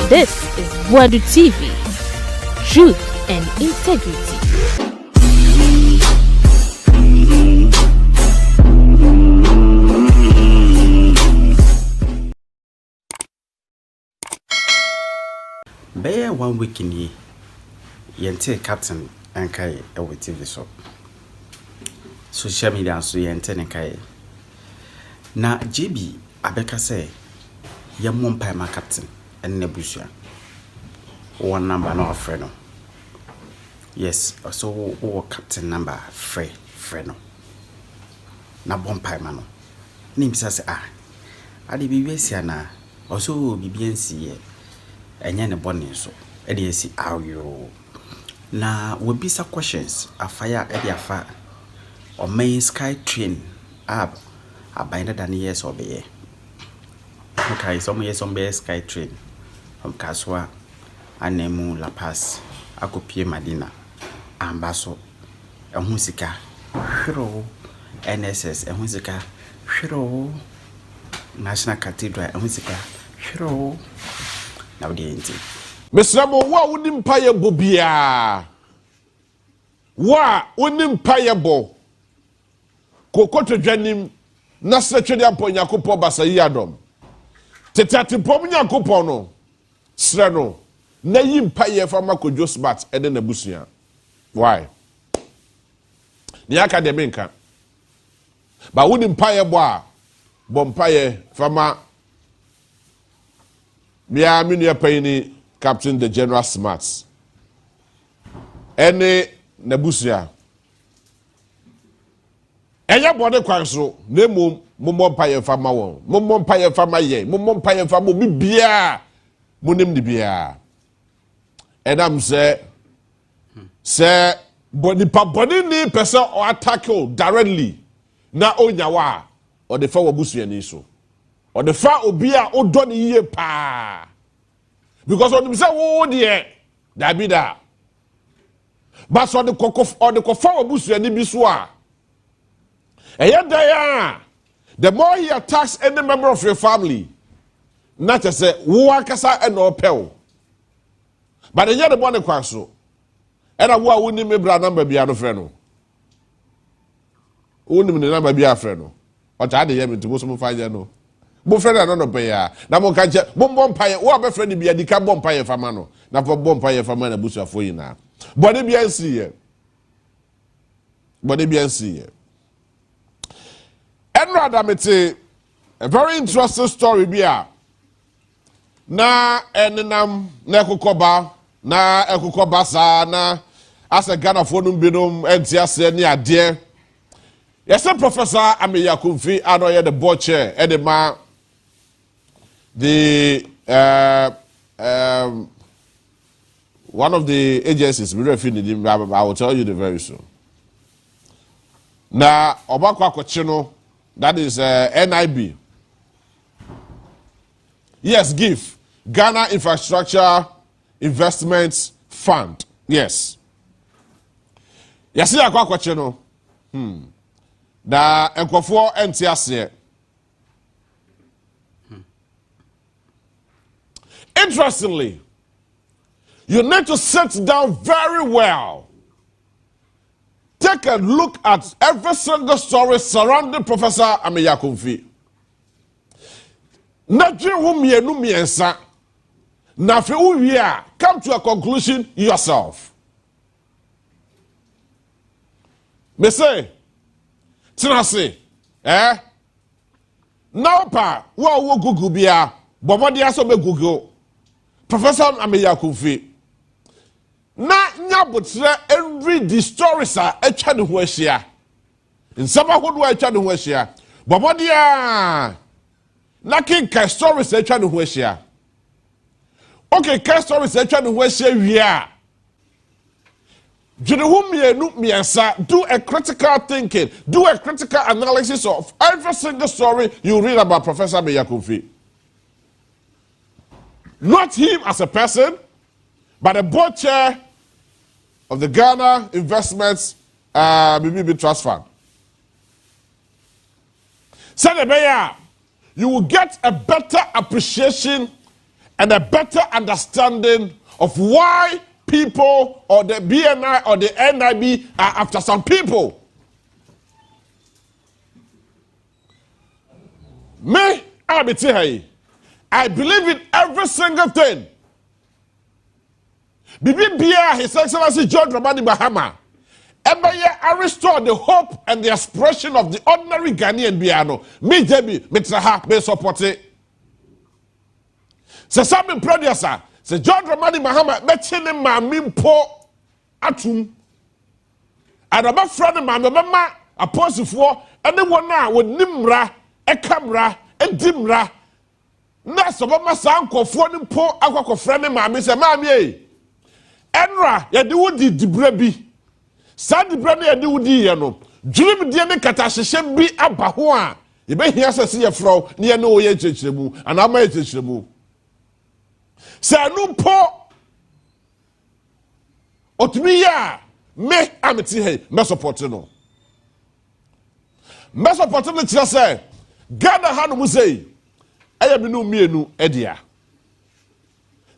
This is Wadu TV. Truth and integrity. Bear 1 week in ye, yente captain and kai with TV so. Social media so yente and kai. Na JB Abeka say, Yamon Pima captain and Nebusia. One number no friend. Yes, so captain number friend. Na bon Pima. Name says I did be na also BBNC. Enya ne bone so e dey si ayo na we be some questions afire e dey afa o main sky train up abaina than years obeye okay some years on be sky train from Kaswa anemu La Paz akopie Madina ambaso ehun sika hwero NSS ehun sika hwero National Cathedral ehun sika hwero. Now the end. Mr. Mo, what would empire bobia? Wa would empire bo? Kokoto Janim, Nasa Chedia Ponyakupo Basayadom. Tetati Pomia Kupono, Sreno, Nayim Paye Famako Josbat, and then a Busia. Why? The academic. But would empire boa, Bompaye, Fama. Mia Minia Payne, Captain the General Smarts. Any Nebusia. Enya bode kwanso, nemu momon paye fama won. Momon paye fama ye, momon paye fama bi bia. Monim di bia. Edam say body ni person or attack you directly. Na onyawa or the fa wabusu ni so. Or the fa obia o don ye pa. Because on them say oh dear, that be that. But so the kokof or the kofa obusu ani biswa. The more he attacks any member of your family, not to say wo akasa and no pel. But the year the money kwaso. And I wa woni me bra number bia no freno. Woni me number bia freno. O ta de ye me to mo so mo fa je no. Bo friend no pay ya na mo kan che bo mpaye wo be friend bia di ka bo mpaye fama no na for bo mpaye fama na busuafo yi na body bia nsi ye enro adamete a very interesting story bia na enenam na ekokoba sa na asa Ghana fo no binom entiase ni ade yes Professor Ameyakumfi anoye the board chair edema the one of the agencies I will tell you the very soon. Now Obakwa Kochino, that is NIB. Yes, give Ghana Infrastructure Investments Fund. Yes. Yes, Akwa Kochino. Da enkofo entiase. Interestingly, you need to sit down very well. Take a look at every single story surrounding Professor Ameyakumfi. Naji humienu miensa. Na fe uwia, come to a conclusion yourself. Me say, Tinase, now pa, wo Google bia, bobodi aso be Google. Professor Ameyakumfi. Na nyabotre every the stories are etwa ne ho ahia. Nsaba hodo etwa ne ho ahia. Bobodi a na kinka stories etwa ne ho ahia. Okay, case stories etwa ne ho ahia wi a. Do a critical thinking, do a critical analysis of every single story you read about Professor Ameyakumfi. Not him as a person, but the board chair of the Ghana Investments BBB Trust Fund. Say you will get a better appreciation and a better understanding of why people or the BNI or the NIB are after some people. Me, I believe in every single thing. Bibi Bia, His Excellency John Dramani Mahama, I restore the hope and the expression of the ordinary Ghanaian Biano. Me, Debbie, Mitraha, me support it. Se Sami Producer, se John Dramani Mahama, Metchene ma mimpo atum. And about friend ma mama, apostle for anyone now with Nimra, a camera, a dimra. Na so mama sanko for nimpo, aqua friend ma, Miss Mammy. Enra, ya do di brebi. Sad brand ya do di yano. Dream diane katasheshem bi abahua. You may hear see a fro near no ye chemu, and I may chemu. Say no po otmiya me ameti he mesoportino. Mesoportino just say, Ghana hanu say, I have no mienu edia.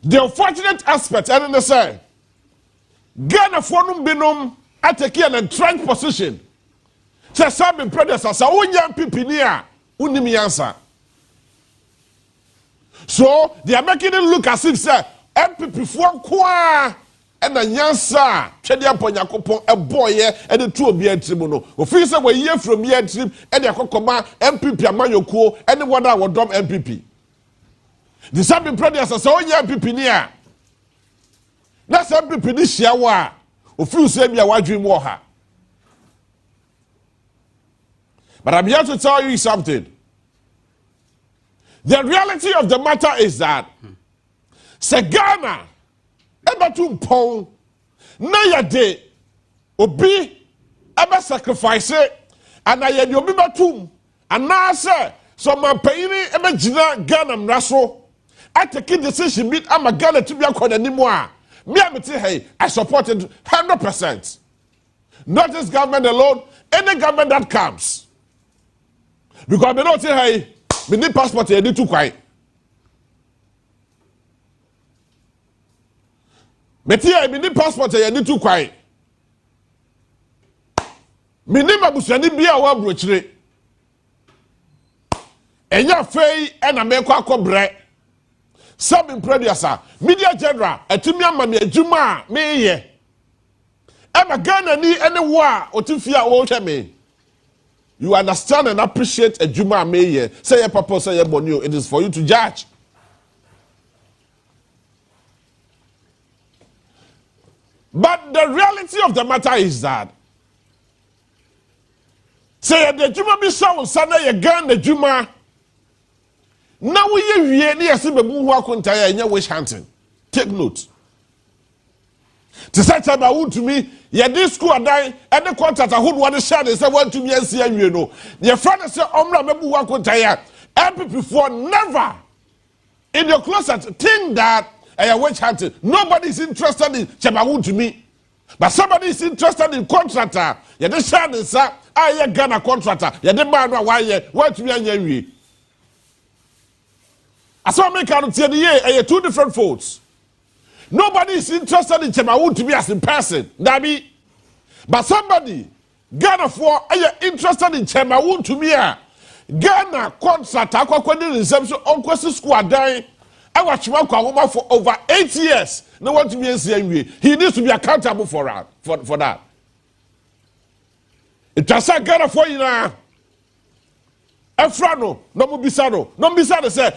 The unfortunate aspect, and they say, Ghana fonum binum ateki an entrenched position. Say some predecessors sa unyam pipinia unimi answer. So they are making it look as if say MPP for kwa and a nyansa twede aponyakopon a boy and the two obi antrim no. Ofi say we hear from here trip and the akokoma MPP amanyokuo anyone that would dump MPP. The same predecessors sa unyam MPP nia. Na some people this year wa ofi say bia wadwem wo ha. But I'm here to tell you something. The reality of the matter is that se Ghana ebetum pon na yade obi ebe sacrifice and ayede obi betum and say some payini ebe gina Ghana mraso atake decision bit ama Ghana to be akọ nanimu a me amete hey I support it 100%. Not this government alone, any government that comes. Because me not say hey me need passport you need to kwai. Me need passport you need to kwai. Me need mabusani bia wa brochire. Enya fei e na me akọ Some producer, media general, etimi ama me adwuma me ye. Ema Ghana ni any wa otifia wo hwe me. You understand and appreciate adwuma me ye. Say your papa say your money, it is for you to judge. But the reality of the matter is that say the adwuma bi so sana ye Ghana adwuma. Now we hear near Sibabu Wakuntaya in your wish hunting. Take note. To say about to me, yeah, this school are dying, and the contract I would want to share this. I want to be and see you know. Your friend said, Omra Mebu Wakuntaya, and before never in your closet think that I witch hunting. Nobody is interested in Chabawu to me. But somebody is interested in contractor. Yeah, the share this, I Ghana contractor. Yeah, the man why you want to be and as I make out the year, two different folds. Nobody is interested in Chemawu to be as in person. Dabi. But somebody, Ghana for are interested in Chemawu to me. Ghana contract aqua reception on question squad dying. I watch Maka for over 8 years. No one to be in he needs to be accountable for that. It just said Ghana for you now. Efrano, no bisano say,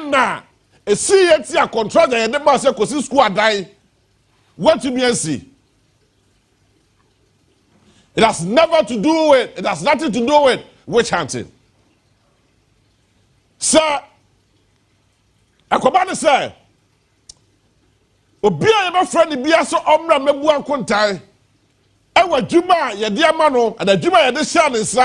na a see a contract and the master because school dying. What to be and see? It has never to do with, it has nothing to do with witch hunting. Sir, I come on to say, Obia, my friend, be so omra mebu and kontai. Ewa Juma, ya diamano, and the Juma ya de shan is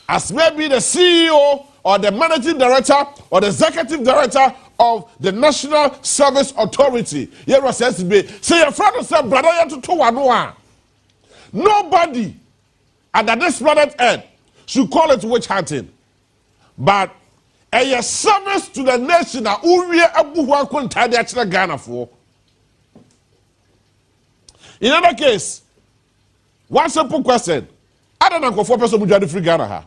as maybe the CEO or the managing director or the executive director of the National Service Authority. Here was SB. Say your friend said, brother, you to one. Nobody under this planet Earth should call it witch hunting. But a service to the nation a uwie abu ho akonta de akira Ghana for. In other case, one simple question. I don't know for person who free Ghana ha.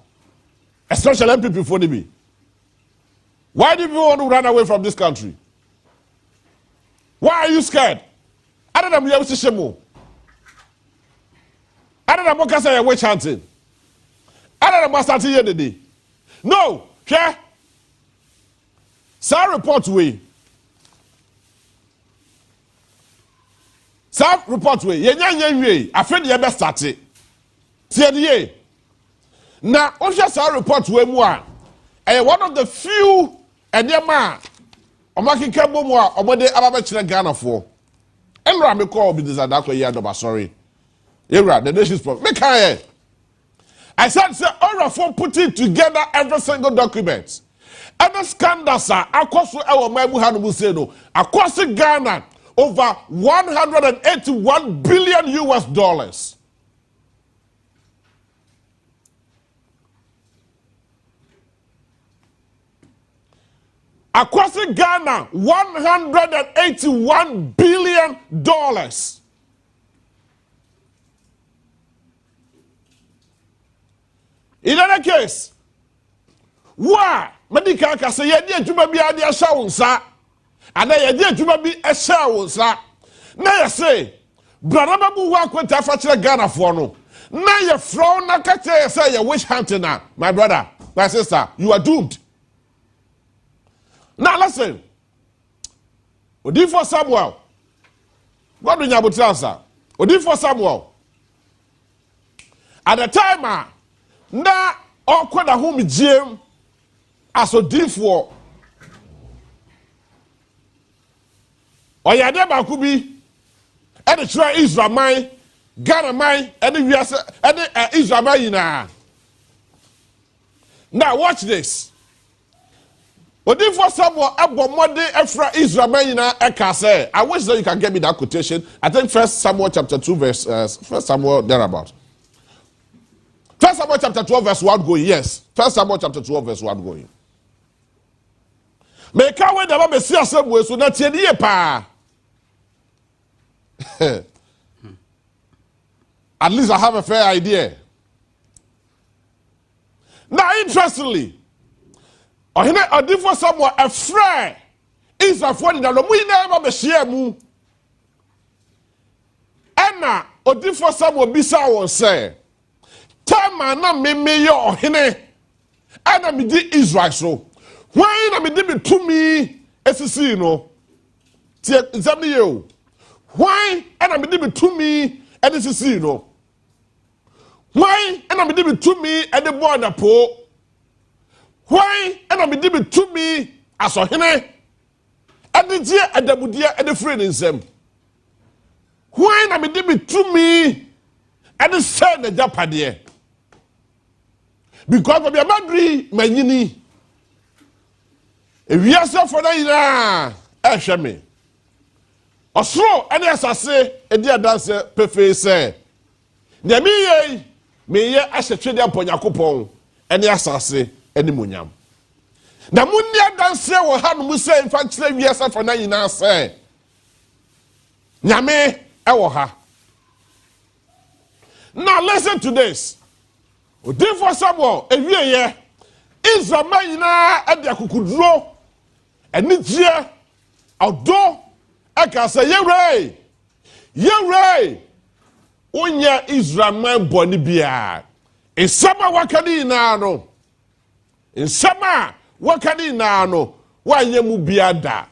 Especially MPP for me. Why do you want to run away from this country? Why are you scared? I don't know you have to shemo. I don't know what can say a witch hunting. I don't know what starting here today. No, okay? Sir report way. Sir report way. Ye. Afraid you best start it. See now, Sir report way more. One of the few and dear man. Omaki kembo mwa omode ababe chile Ghana for. Emra me call be disadako yadoba sorry. Emra the nation's problem. Make I said say all of them putting together every single document. Every scandal sir across our maimu hanubu say no across Ghana over 181 billion US dollars. Across Ghana, $181 billion. In other case, why? Medical can say, yeah, to be a shower, sir. And then you to be a shower, sir. Now you say, brother, who work with Ghana for no. Now you're thrown, I can't say you're witch hunting now. My brother, my sister, you are doomed. Now listen. Odi for Samuel. What do you have to answer? Odi for Samuel. At the time, na awkward at home Jim as Odi for. Oyade Bakubi. And the try Israel mine, Ghana mine, and the Israel mine. Now watch this. Odi for Samuel abomode efra Israel mayina eka say I wish that you can get me that quotation. I think 1 Samuel chapter 2 verse 1 Samuel thereabout. 1 Samuel chapter 12 verse 1 going. Yes. 1 Samuel chapter 12 verse 1 going. Me ka we da be see asem we so na tie die pa. At least I have a fair idea. Now interestingly, Odi for Samuel a friend Israel for the no we never be share mu. Ena Odi for Samuel bisa won say time na me yo ohene ana me di Israel so why na me di me tumi esisi no tie nzam ye o why ana me di me tumi esisi no why ana me di me tumi e de border po. Why and I'm a to me as a hene and the dear and the budia and the friend in them. Why I'm a to me and the son the Japadia. Because of your madri, my yini. If you are so for that, Ashami. Or so, and as I say, a dear dancer, perfect say. Near me, I should trade upon your coupon, and yes, I say. Any munyam. Na munya danse wo ha no musa infa kire wiasa for na nyina se. Nyame e wo ha. Now listen to this. Odi for Samuel ewieye Israel nyina e de akukuduro eni gie odo e ka se yewre unya Israel man boni bia. Esama wakadi na no. In summer, what can he now? Why you mu biada?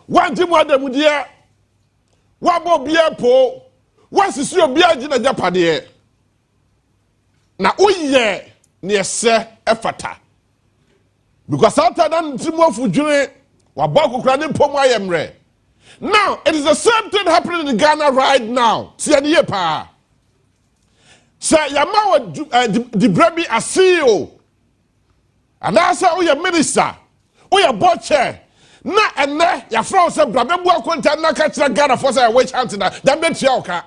One thing what them dear? What more beer po? What's the your beer in a Japan? Now, oh yeah, near Sir Efata. Because after that, Timo Fujune, Wabako Cranin Poma Emre. Now, it is the same thing happening in Ghana right now. See any pa. Say Yamawa the Brebi a CEO. And I say, oh, your minister, oh, your board chair. Na and there, your friend said, Brabembo content na catch the Ghana for say a witch hunting. Then bet yoka.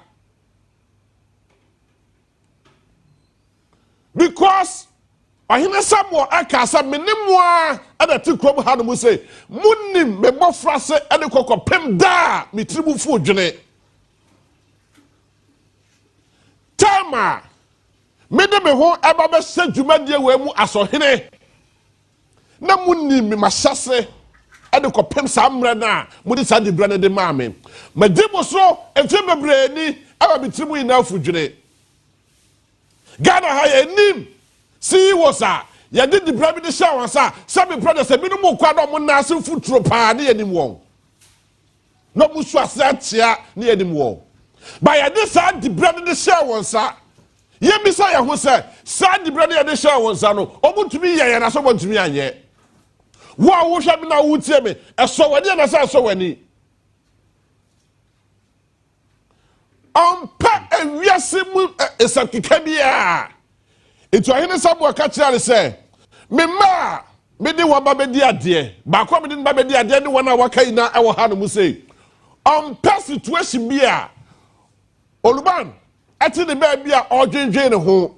Because Ohine Samuel aka sa menimwa ada ti krom ha no mu say munim me bofra se ade kokopem da me tribu fu dwene tama me de me ho eba be se dwumadie we mu asohene na munim me mahyase ade kopem sa mre na mu de sa de bra na de maame madimo so efe bebre ni aba me tribu ina fu dwene Ghana ha enim see was ya did the private shower sa some brothers say minimum kwado mo na se futuro pa na enim won no musu asatia na enim won but ya this the private shower sa ye mi say ya ho say sa the private shower sa no omutumi ye na so bontumi anye wo a wo hwa bi na wo tie me eso wani na sa so wani pa ewiase mu esakika bia etu ahene Samuel ka kira say me ma me di waba be di ade ba kwa me di ba be di ade ni wona waka ina e wo ha no mu say pa situation bia oluban ati ne ba bia odwenwen ne ho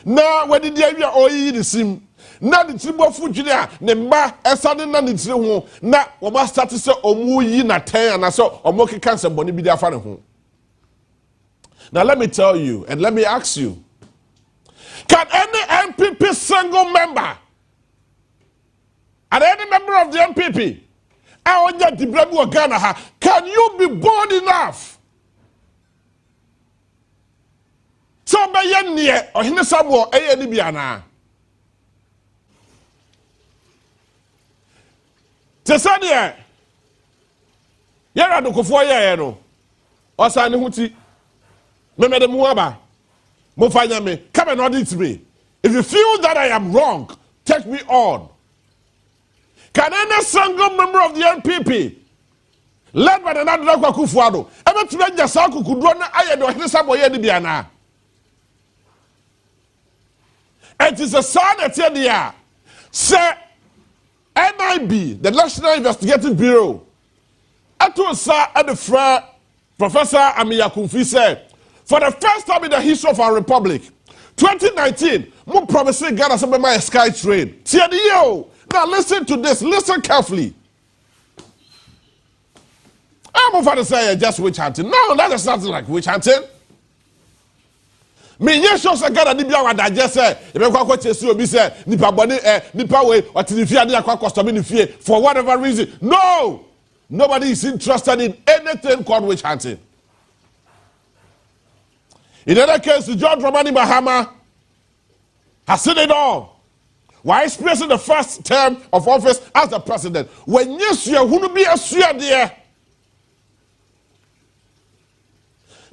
na wadi di awia oyi ni sim na di tibofu dwene a ne mba esade na ne tire ho na wo ma start say omu yi na ten ana so omo keka nseboni bi di afa ne ho. Now let me tell you and let me ask you, can any MPP single member and any member of the MPP can you be bold enough so be yen near or hine Samuel any biana Tesania Yara do kofo ye no osane huti me me dem waba mo fanya me come and audit me. If you feel that I am wrong, take me on. Can any single member of the NPP led by the Nadu Kwakufuado ever to make Jasaku Kudrona Ayado Hisaboye Diana? It is a sign at the year. Say NIB, the National Investigative Bureau, Atusa at the Fra Professor Amiya Kumfi said, for the first time in the history of our republic, 2019, mo promising Ghana some my sky train. Now listen to this, listen carefully. I'm over to say just witch hunting. No, that is nothing like witch hunting. Me yes shows a Ghana Nibia wa digest say, if you kwa chesu obi say, nipa boni nipa we or tinifia ni akwa custom in fear for whatever reason. No! Nobody is interested in anything called witch hunting. In other case, John Dramani Mahama has seen it all. While expressing the first term of office as the president, when yes, you who be a there.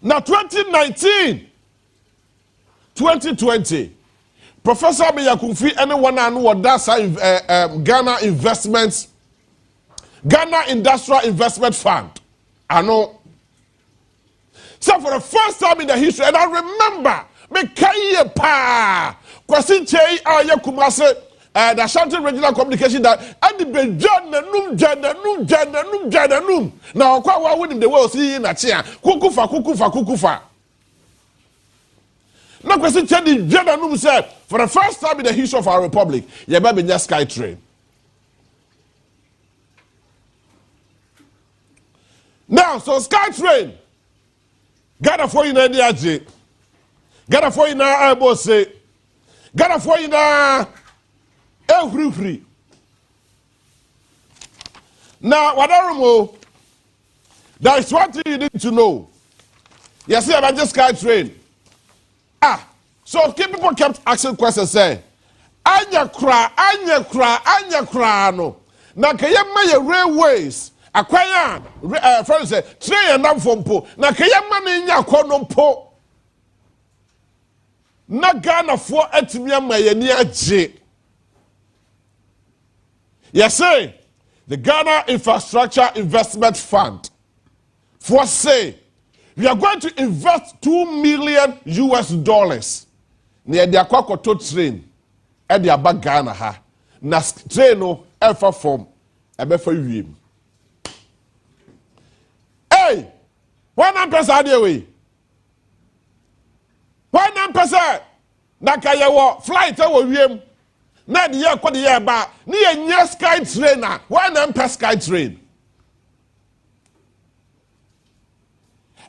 Now, 2019, 2020, Professor Miyakumfi, anyone who would that's Ghana Investments, Ghana Industrial Investment Fund. I know. So for the first time in the history, and I remember, me kaye pa, kwasi chei aye kumase, the Ashanti Regional Communication that at the bejan num. Now kwa winning the world see na chia, kukufa. Now kwasi chei the jana num said, for the first time in the history of our republic, ye be just sky train. Now so sky train. Ghana for you na diaje. Ghana for you na abose. Ghana for you na ehurihuri. Now, whatever there is one thing you need to know. You see, about this sky train. So people kept asking questions, say, Anya kra, no. Now, can you make railways? Akwaya, friends say, train and nam fompo. Na kaya mani nya kono po. Na Ghana for etimia mayeni aje. Yes, say the Ghana Infrastructure Investment Fund. For say, we are going to invest $2 million US. Near the Akwakoto train, at the Abba Ghana ha. Na train no alpha form. Ebe for you. Hey, 100% away. 100%. Na kaya wo flight wo wiem. na the year kwa the year ba ni ye sky train na why na sky train.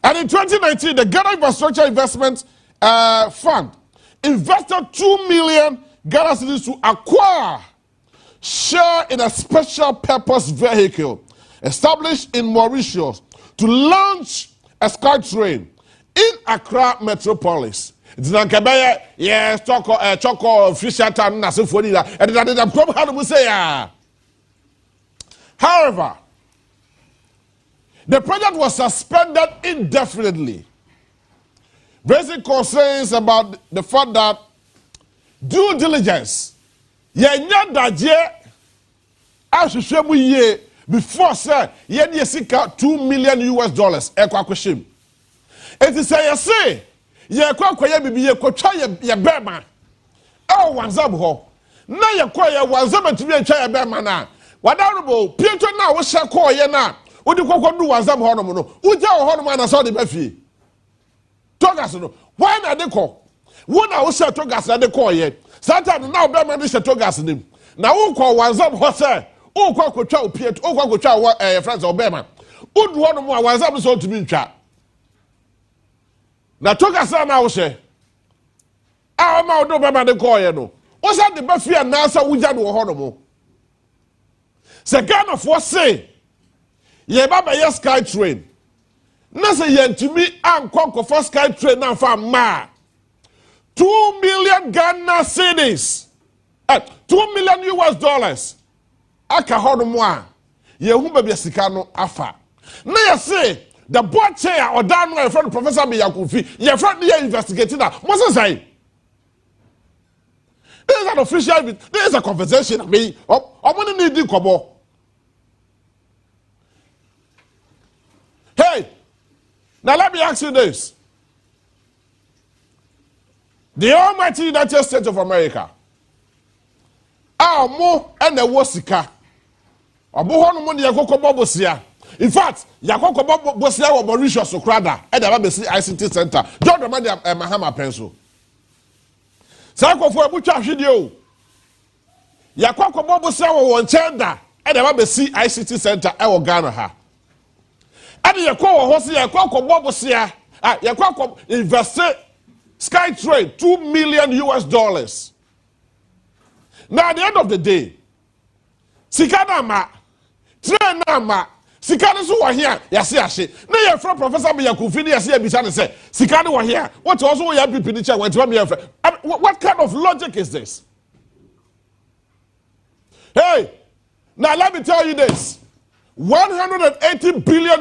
And in 2019, the Ghana Infrastructure Investment Fund invested 2 million Ghana cedis to acquire share in a special purpose vehicle established in Mauritius to launch a sky train in Accra metropolis. It's not Kabaya, yes, Choco, Fisher Town, Nasifonida, and the problem say. However, the project was suspended indefinitely. Raising concerns about the fact that due diligence, before sir, $2 million. It is say, ye kwa bibi ye kotwa ye bema. Oh, wanzab ho. Na ye kwa ye wanzab tumi atwa ye bema na. Wadarbo, Pietro na wo hye kwa ye na. Wodi kokodu wanzab ho no mo no. Uja ho no ma na so de ba fie. Togas no. Why na de ko? Wo na wo hye togas na de ko ye. Satan na wo bema de hye togas nim. Na wo kwa wanzab ho se. Wo kwa kotwa o Pietro, wo kwa kotwa wo friends o bema. Udu ho no mo wanzab so tumi ntwa. Na toka sa na wo hye a ma wo do bema de koye no wo sa de ba fia na sa wuja de wo ho no mo se Ghana for say ye ba ye sky train na se ye ntumi ankọ for sky train na fa ma 2 million Ghana cedis $2 million aka ho no mo a ye hu ba bia sika no afa na ye say the board chair or down my friend Professor Biyakufi, your friend here investigating that. What's say? This is an official, this is a conversation. I mean, I'm going to need to come on. Hey, now let me ask you this. The Almighty United States of America, more and the Wasika, Abuhon money Yakokobosia. In fact, Yakokobo Bosia or Mauritius Sokrada, and the BBC ICT Center. Don't remind Mahama Pencil. Sako for a butcher video. Yakokobo Bosia or Chenda, and the BBC ICT Center, our Ghana. And Yako Hosi Yakokobo Bosia, Yakoko invested Sky Trade $2 million. Now, at the end of the day, Sikanama, Trenama, Sikani so wa here, yasi ashe. Na ye from Professor Biyakufi ni yasi ebisa ne say, Sikani wa here. What also we have people in the went to me. What kind of logic is this? Hey, now let me tell you this. $180 billion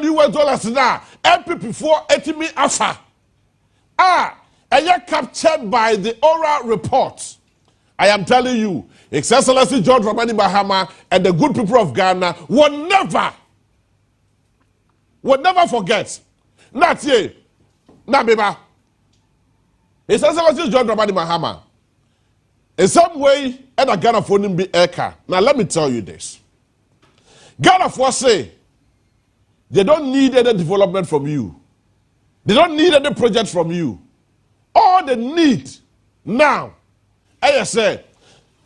now. MPP4 80 alpha. And you're captured by the oral report. I am telling you, His Excellency George Ramani Mahama and the good people of Ghana will never forget. Not ye. Not beba. His Excellency John Dramani Mahama. In some way, and a Ghana for him be Eka. Now let me tell you this. Ghana for say they don't need any development from you. They don't need any project from you. All they need now, I say,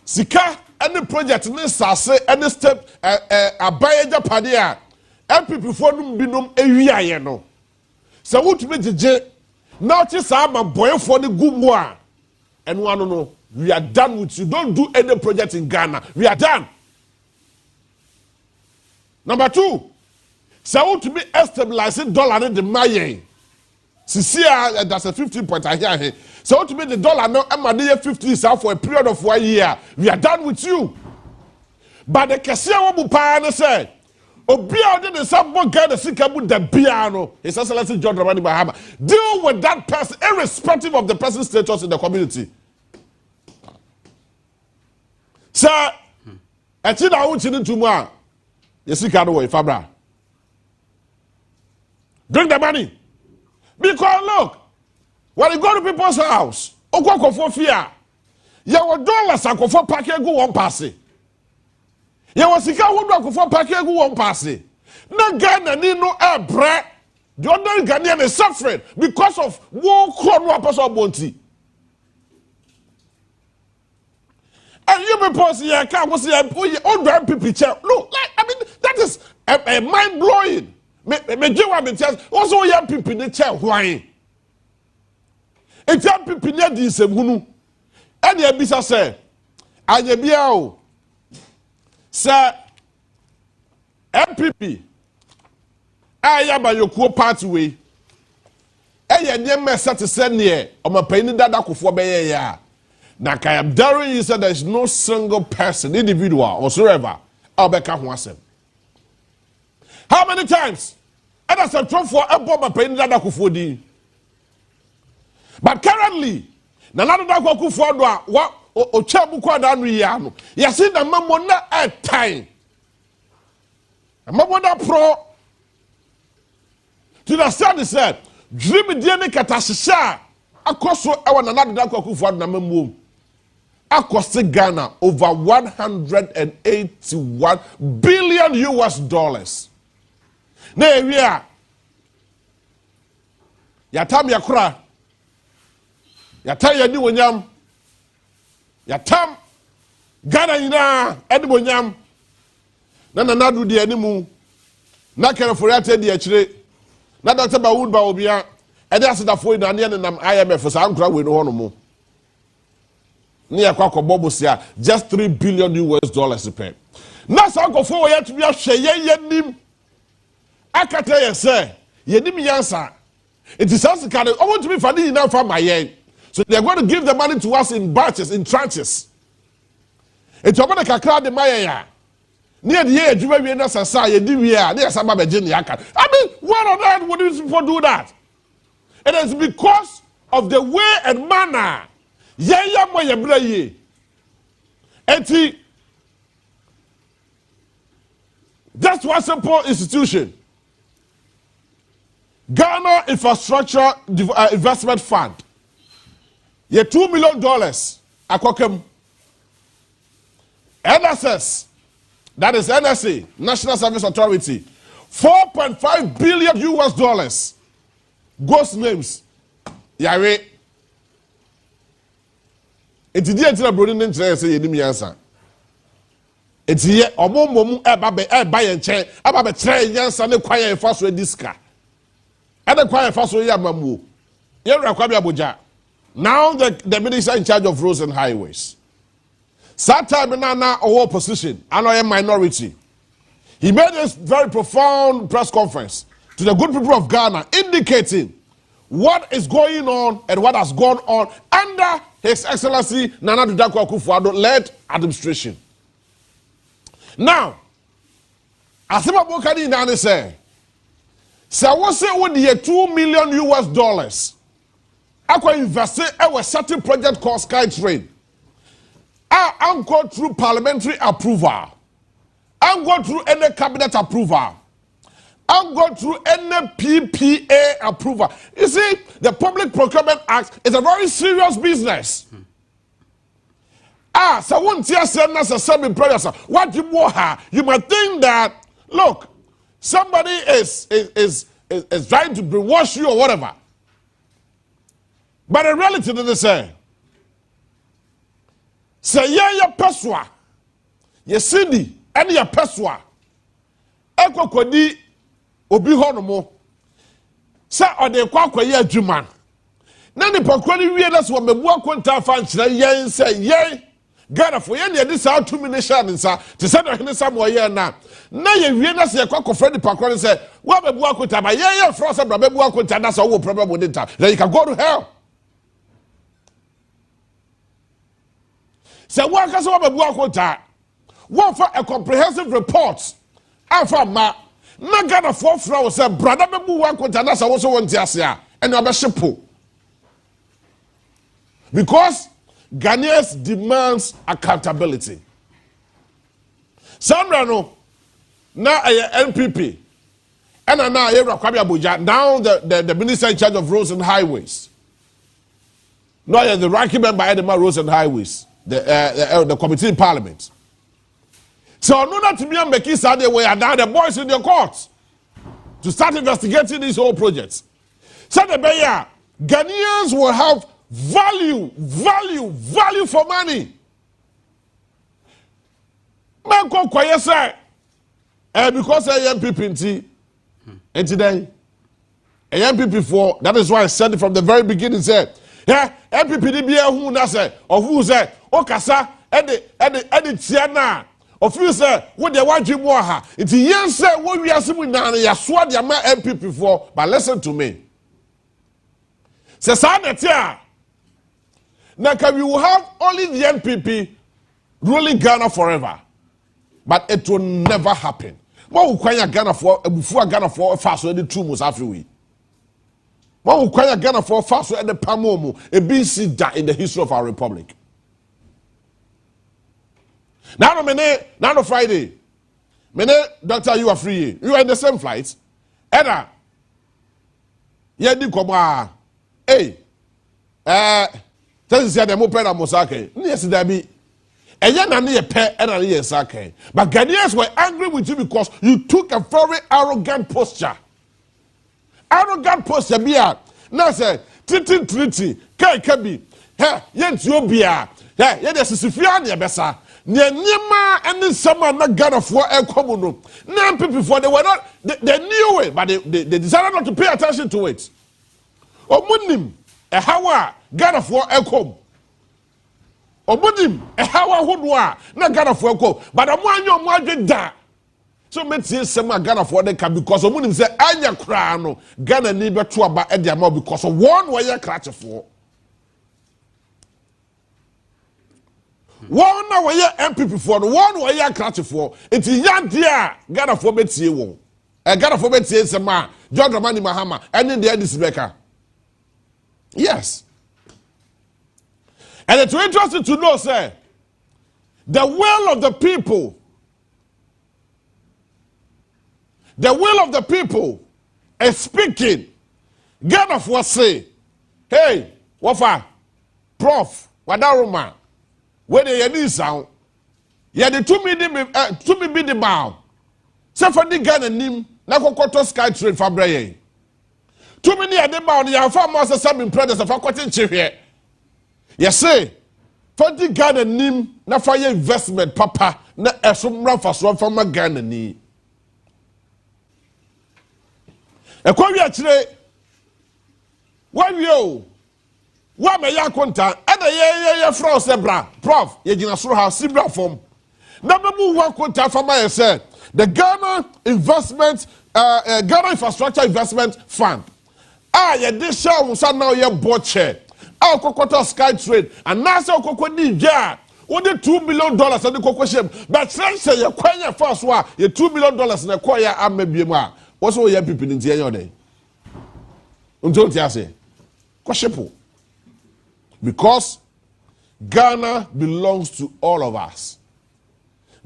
Sika any project any sase any step abaye Japadia. MPP for no binom ewia ye no se wotumi jeje na ochi sa ma boy for the gumu a eno ano no we are done with you. Don't do any project in Ghana. We are done. Number 2, se wotumi stabilize dollar in the mayen sisia that's a 15 point I hear here. Se wotumi the dollar no am na 50 for a period of 1 year. We are done with you. But the kese wo bu pa no say Obia did the same Ghana Sikabu the piano. His Excellency John Dramani Mahama. Deal with that person, irrespective of the person's status in the community. Sir, I think I want you to more. You see, Kano, Fabra. Bring the money. Because look, when you go to people's house, Oko for fear, your dollars are for package go on passing. Ye wasika wodo akofo package won pass. Na Ghana ni no ebre. The ordinary Ghanaian is suffering because of war crowd no person bonti. And you be posting your car, what's your old MPP chair? Look, like, I mean, that is a mind blowing. Me do what me tell. Also, young people in the chair, why? It's young people near this, and the Abisa say, and the BO, sir, MPP, I am by your core pathway. And your name is set to send near, or my penny that I could forbear ya. Now, I am daring you said there is no single person, individual, or whatsoever, I'll be him. How many times? And that's a trump for a bomb of pain that I could for thee. But currently, Nanado Daku for what Ochabuqua Danriano. You see the Mamona at time. A Mamona pro to the study said, Dream Diana Katasha, a cost so our Nanado Daku for Namamu. Across Ghana over 181 billion US dollars. Now we are. Yatam yakura. Yatam yadi wonyam. Yatam Ghana ina edi wonyam. Na nadu di animu. Na kere foriate di achire. Na Dr. Bawood ba obia. Ede asida foi na ne nam IMF sa ankura we no hono mu. Near Quaco Bobusia, just 3 billion US dollars to pay. Now, Uncle for yet to be a share nim. I can tell you, sir, Yedim Yansa. It is also kind of, I want to be funny enough for my yen. So they're going to give the money to us in batches, in tranches. It's over the Kakra de Maya. Near the age, you may be a society, near some Virginia. I mean, what on earth would these people do that? It is because of the way and manner. Yeah, moya braye. Eti. That's one simple institution. Ghana Infrastructure Investment Fund. Ye $2 million. Akokem. NSS. That is NSA, National Service Authority. 4.5 billion US dollars. Ghost names. Yare. Eti di enti na broni ne nkyerɛ sɛ yenim yansa. Eti ye omomomu eba ye nkyɛn aba be kyerɛ yansa ne kwaye fa so diska. Ade kwaye fa so ya mamuo. Ye rakwa bi aboja. Now the minister in charge of roads and highways. That time na our opposition, and I am minority. He made this very profound press conference to the good people of Ghana, indicating what is going on and what has gone on under His Excellency Nana Dankwa Akufo-Addo led administration. Now, Asima Bokani Nane say what say with the $2 million US dollars, I invest in a certain project called SkyTrain. I'm going through parliamentary approval. I'm going through any cabinet approval. I'm going through any PPA approval. You see, the Public Procurement Act is a very serious business. So once you send us a semi-prayers, what you want, you might think that, look, somebody is trying to brainwash you or whatever. But in reality, they say ya peswa, ye sidi, and ya peswa, eko kodi obi hono mo. Sa ode kwa ye adwuma. Na ni pakwani wie na so mebu akonta fa nkyira yen say ye Ghana for ye na de sa 2 mination nsa te say no hene sam ye na ye wie na se kwa friend pakwani say wa mebu akonta ba ye fro say bra mebu akonta na so wo problem with it. Then you can go to hell. So what can someone be one for a comprehensive report? Alpha ma na Ghana for flower say brother be work with and that's also want to and you ship because Ghanaians demands accountability. Some no now a NPP and now the minister in charge of roads and highways. Now the ranking member Edema Roads and Highways. The committee in Parliament. So no not to be on Meki Saturday way and now the boys in the courts to start investigating these whole projects. So the Bayer Ghanaians will have value for money. Man go quiet say. Because I am MPP and today. A MPP for that is why I said it from the very beginning. Said, yeah, MPP be who na say or who say, O kasa, edi tiana. Of you say, what they want you more ha. It's yes, say what we are seeing now. You swat your man MPP for, but listen to me. Say, Sanatia. Now, can you have only the NPP ruling Ghana forever? But it will never happen. What will Kwanya Ghana for before Ghana for fast so the 2 months after we? What will Kwanya Ghana for fast so the Pamomu a BC that in the history of our republic? Now no Friday. Doctor, you are free. You are in the same flight. Eda. Yedi koma. Hey. Tell you say them open Mosake. Yes, there be. And yet, but Ghanaians were angry with you because you took a very arrogant posture. Arrogant posture, Bia. Now say, Treaty, Kabi, hey, Yentubia, hey, yes, Sifia, Bessa. Nyema and someone not Ghana for a common. Nine people for they were not, they knew it, but they decided not to pay attention to it. Or Munim, a Hawa, Ghana for a common. Obudim ehawa hodwa na Ghana for ko but amanyo mwadwe da so metie sema Ghana for dey can because omunim say anya kra no Ghana ni beto aba e dey am because one way krache for one na way MPP for one way krache for it yan dia Ghana for betie won Ghana for betie sema John Dramani Mahama and the Addis Ababa. Yes. And it's interesting to know, sir, the will of the people is speaking. Ghana for say, hey, wafa, prof, wadaruma, where they need sound, yeah, the 2 million be the bow. So for the Ghana nim, na kokoto sky trade fabraye. 2 million at the bow, the farmers are some predators of a cotton here. Yes, say, for the Ghana nim, na fire investment, papa, na esumra faswa from a Ghana ni. E kwa wi achire, wa wi wa me ya konta, e na ye from sebra, prof, ye gina soro ha sibra form. Na me mu wa konta fama ye say, the Ghana Ghana Infrastructure Investment Fund. Ye this show so now ye board chair. Our Kokoto Sky Trade, and NASA Koko Nija, only $2 million at the Coco ship. But say you acquire first one, you $2 million in a choir, and maybe more. What's all your people in the other day? Until you say, Koshepo. Because Ghana belongs to all of us.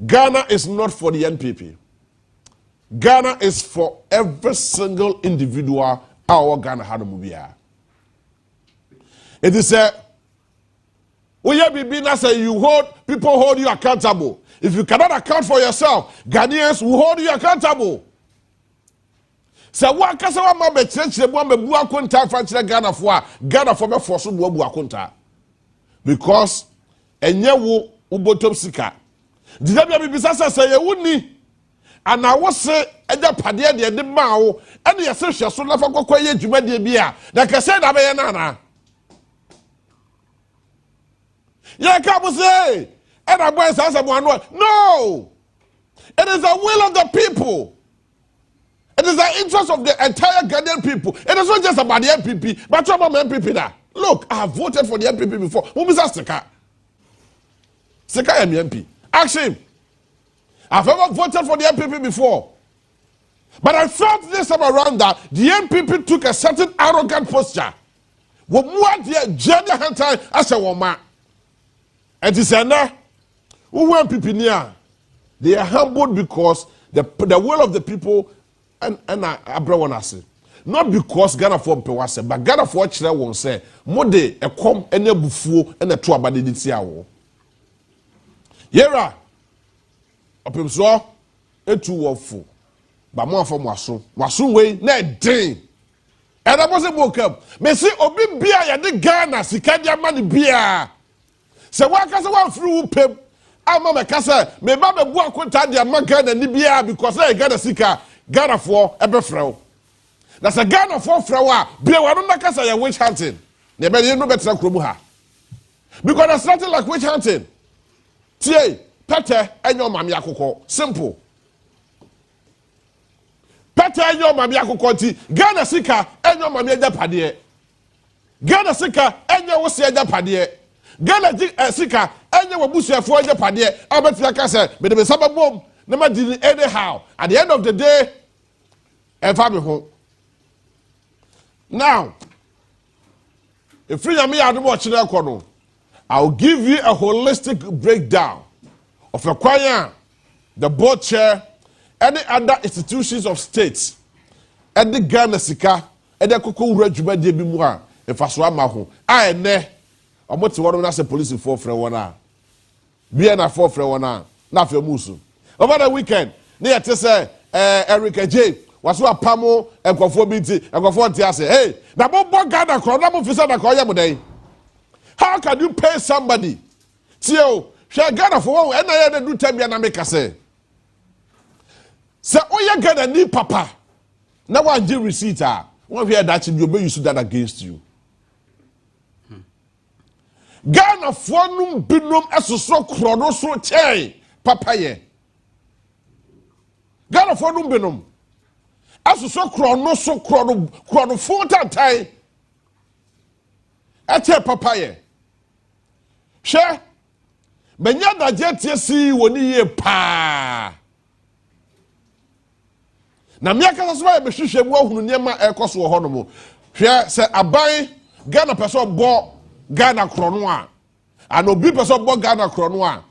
Ghana is not for the NPP. Ghana is for every single individual. Our Ghana had a movie. It is a people hold you accountable. If you cannot account for yourself, Ghanaians will hold you accountable. So what can someone be changed the one be bua konta franchise Ghana for me force bua konta because enye wo ubotom sika. Did that be bisa say ye wuni and I was say eja pade de ma wo and ye say so na fa kokwa ye djuma de bia na ka say na be na yeah, come say, and I boy says no, it is the will of the people. It is the interest of the entire Ghanaian people. It is not just about the MPP, but about MPP now. Look, I have voted for the MPP before. Who is that Seka? Seka MP. Ask him. I've ever voted for the MPP before. But I felt this time around that the MPP took a certain arrogant posture. What the gender hunter as a woman. And it's now, who want people near? They are humbled because the will of the people and Abraham Nasi. Not because Ghana for Pewase, but Ghana for Chile won't say, Mode, a come and a buffo and a two abadi tiawo. Yera, upim so, a two of four. But more from Wasun way, net day. And I wasn't woke up. May say, Obi Bia, ya de Ghana, Sikadia money beer. So what can someone through pim? ama me kasa me ba be bu akonta de ama Ghana ni bia because na Ghana sika Ghana for ebe frew that's a Ghana for frew a bia wano na kasa ya witch hunting na be no betra kromu ha because there's nothing like witch hunting tie pete enyo mame akoko simple pete enyo mame akoko ti Ghana sika enyo mame ajapade Ghana sika enyo wo se ajapade Ghana sika enye wabusuafo enye pade abetia ka se me de sababom na ma di anyhow at the end of the day efa me ho now if free me adom kire kono I'll give you a holistic breakdown of a choir the board chair any other institutions of states and the Ghana sika and the koko wura djuma de bi mu a efa so ama ho a ene omote wono na se police for frɛ wona bia na for frɛ wona na fa musu over the weekend na yete say Eric J waso apamo enkofo bi ti enkofo nti ase hey na bo Ghana kro na mo fisa na ka oyɛ modai how can you pay somebody tio hwe Ghana for one na ye na do tabia na make say oye Ghana ni papa na wan give receipt a won hwe that you be use that against you Ghana for num binom esoso krono so chei papa ye Ghana for num binom esoso krono so krono fo tatai ete papa ye hwe menya da jetie si woni ye pa na me aka so ba be hwehwe mu ahunu niema ekoso ho no mo hwe se aban Ghana person bo Ghana krono a and obi person bo Ghana krono a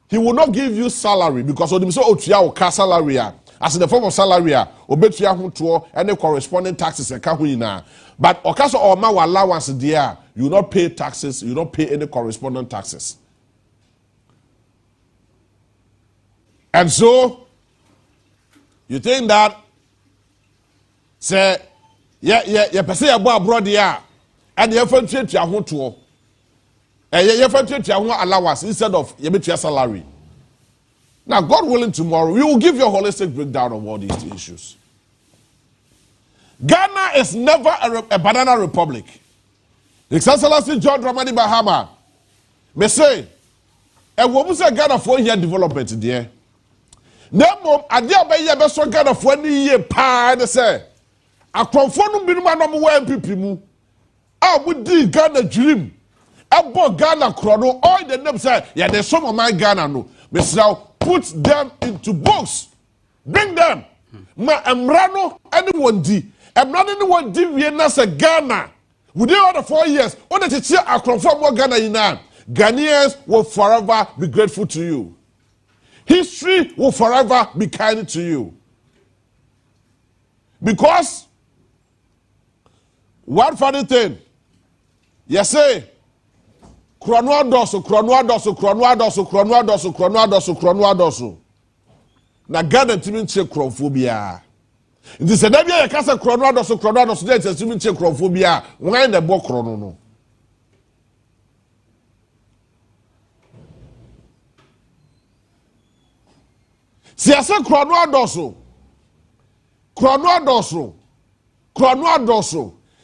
he will not give you salary because odem so otua o ka salary a as in the form of salary a obetua ho to any corresponding taxes e ka ho yina but okaso o ma allowance there you will not pay taxes you don't pay any corresponding taxes and so you think that say yeah person ya bo abroad here and you fan tuatua ho to you fan tuatua ho allowance instead of you betua salary. Now God willing tomorrow we will give you a holistic breakdown of all these issues. Ghana is never a banana republic. Excellency John Dramani Mahama may say e wo mu say Ghana for here development there. Nemo ade abaye be so Ghana for ni ye pa de say akonfo no binu ma no mo wa MPP mu a mo di Ghana dream abo Ghana krono all the name say yeah there's some of my Ghana no now put them into books bring them ma emrano anyone di anyone di we na say Ghana within all the 4 years on the teacher akonfo mo Ghana ina Ghanaians will forever be grateful to you. History will forever be kind to you. Because one funny thing, you say, krono. Na Ghana timi nche kronphobia. Nti se da bia ye kasa krono adoso dey timi nche kronphobia, wan na bo krono no. Si ase krono adoso.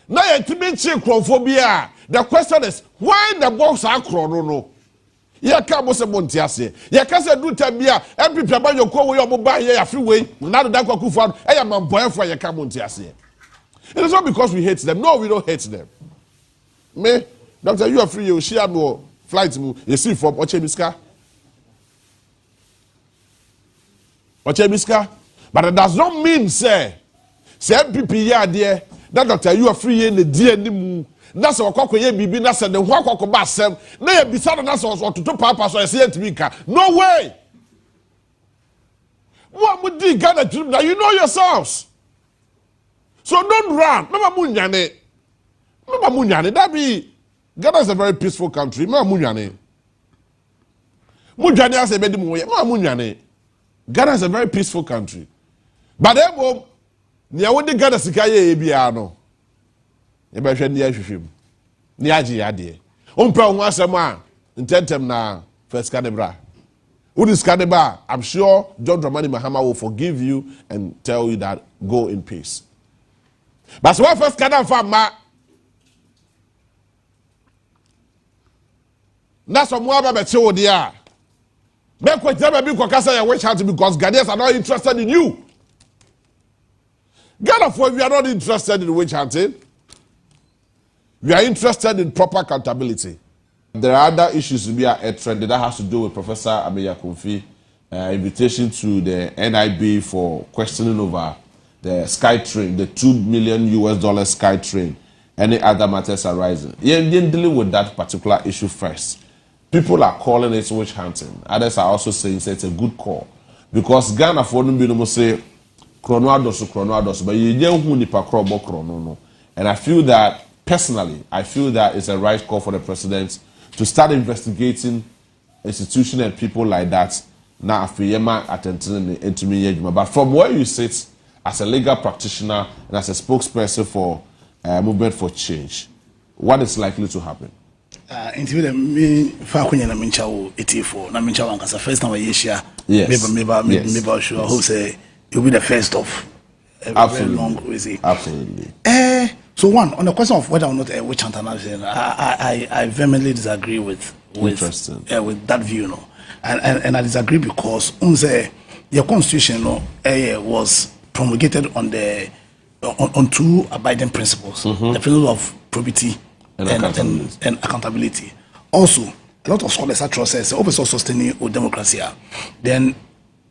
Na ye timi nche kronphobia. The question is, why the box are krono no? Ye ka mo se monti ase. Ye ka se du tabia, MPP aba yoko we omo ba ye afi we. Na do danko kufa, e ya mamboyefo ye ka monti ase. It is not because we hate them. No, we don't hate them. Me, Doctor, you are free. You share no flight mu. You see from Ochemiska. But it does not mean say MPP ya there. That Doctor, you are free in the DNA. That's what Cocoye Bibi Nasa, the Wako Bassem. Nay, beside us or to Papa, so I say to Mika. No way. What would the Ghana dream now? You know yourselves. So don't run. Mama Munyane. That be Ghana is a very peaceful country. Mama Munyane. Munyane has a medium. Mama Munyane. Ghana is a very peaceful country. But then, the Ghana Sikaye Ebiano. Ebe hwe ne ahwehwem ne age ya de ompa ho asem a intentem na first ka de bra Udiskaneba, I'm sure John Dramani Mahama will forgive you and tell you that go in peace. But so first can ma that's some more about you there. Make what you be witch hunting because Ghanaians are not interested in you. Ghana, for we are not interested in witch hunting. We are interested in proper accountability. There are other issues to be a trend that has to do with Professor Ameya Kumfi invitation to the NIB for questioning over the SkyTrain, the $2 million SkyTrain, any other matters arising. Yeah, dealing with that particular issue first. People are calling it witch hunting. Others are also saying it's a good call because Ghana for them be say chronoados, but you don't who nipa chrono no. And I feel that personally, it's a right call for the president to start investigating institutions and people like that. Now, but from where you sit as a legal practitioner and as a spokesperson for movement for change, what is likely to happen? Interview me Fakunya na minchawo etifo na minchawo ankasa first time we share. Yes. Maybe sure who say you'll be the first of a very long way. Absolutely. So one on the question of whether or not a witch hunter, I vehemently disagree with that view, no, and I disagree because your constitution, was promulgated on two abiding principles: the principle of probity and accountability. Also, a lot of scholars are says also sustaining democracy. Then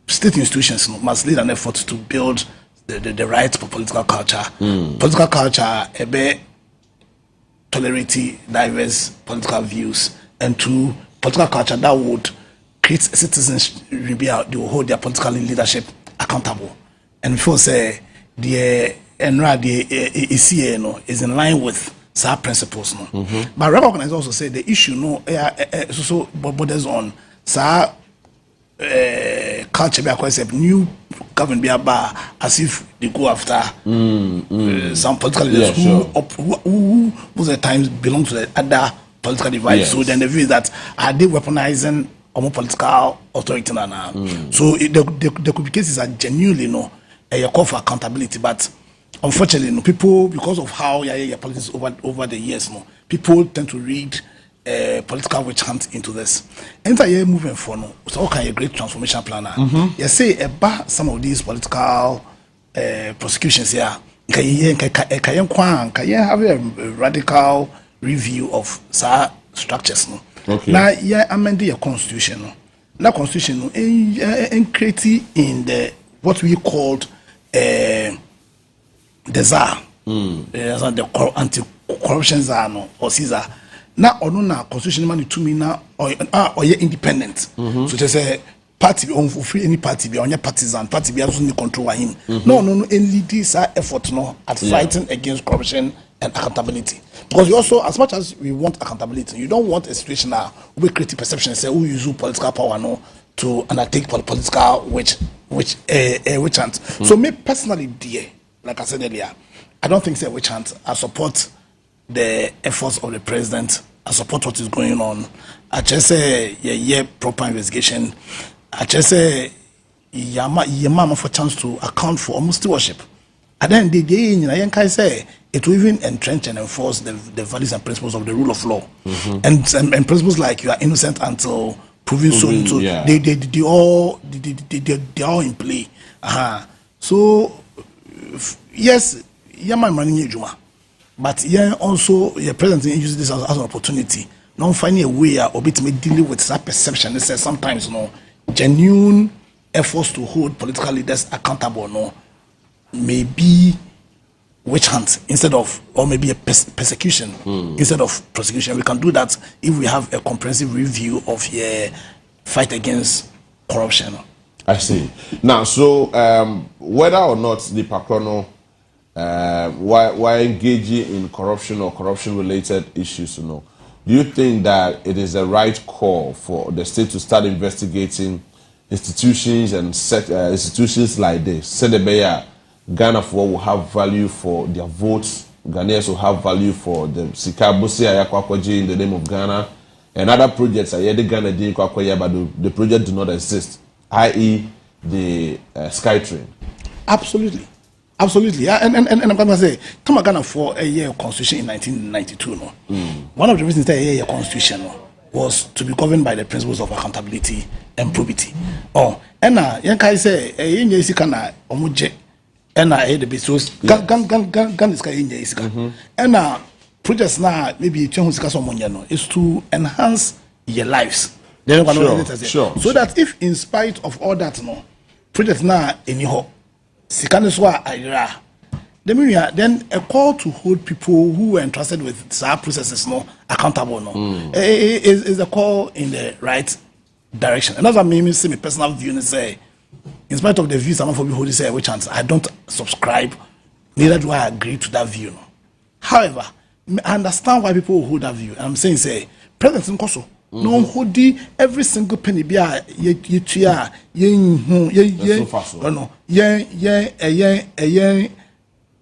state institutions must lead an effort to build the right for political culture. Political culture, tolerate diverse political views, and to political culture that would create citizens they will hold their political leadership accountable. And before say the ECA is in line with SAR principles. But recognize also say the issue so borders on SAR culture because a new government be about as if they go after some political leaders who most of the times belong to the other political divide. So then the view is that are they weaponizing more political authority now? So there could be cases that genuinely a call for accountability, but unfortunately people, because of how politics over the years, people tend to read political witch hunt into this. Entire moving forward, so how can a great transformation planner? You say about some of these political prosecutions here. Can you have a radical review of structures? Okay. Now, amend your constitution. That constitution created in the what we called the ZAR, the anti-corruption ZAR or CSAR. Now, na constitution money to me now or independent. So just say party on free any party be on your partisan party be also control him. No, only this effort at fighting against corruption and accountability. Because you also, as much as we want accountability, you don't want a situation now we create perception and say who use political power to undertake political which hunt. So me personally, dear, like I said earlier, I don't think it's a witch hunt. I support the efforts of the president. I support what is going on. I just say proper investigation. I just say mama for chance to account for almost stewardship. And then the day I can say it will even entrench and enforce the values and principles of the rule of law, and principles like you are innocent until proven so. They all in play. So yes, man running Juma. But also, your president uses this as an opportunity. Not finding a way or bit me dealing with that perception. They say sometimes genuine efforts to hold political leaders accountable maybe witch hunt instead of, or maybe a persecution instead of prosecution. We can do that if we have a comprehensive review of fight against corruption. I see. Now, so whether or not the Patrono why engaging in corruption or corruption-related issues, do you think that it is a right call for the state to start investigating institutions and institutions like this? Said the Ghana will have value for their votes. Ghanaians will have value for the Sikabusi Ayakwakoji in the name of Ghana. and other projects are the Ghana didn't but the project do not exist, i.e. the SkyTrain. Absolutely. Yeah, and I'm going to say, come Ghana for a year constitution in 1992. No, one of the reasons that a year constitution was to be governed by the principles of accountability and probity. Oh, and yankai say a year is kana omuje, and the business gun is kind and projects now maybe is to enhance your lives. Sure. So that if in spite of all that, no projects now in your Sikaniswa Ira. Then a call to hold people who were entrusted with such processes accountable is a call in the right direction. And that's what I see my personal view and say, in spite of the views some of people who say which chance I don't subscribe, neither do I agree to that view. However, I understand why people hold that view. And I'm saying President Nkoso. No hoodie every single penny be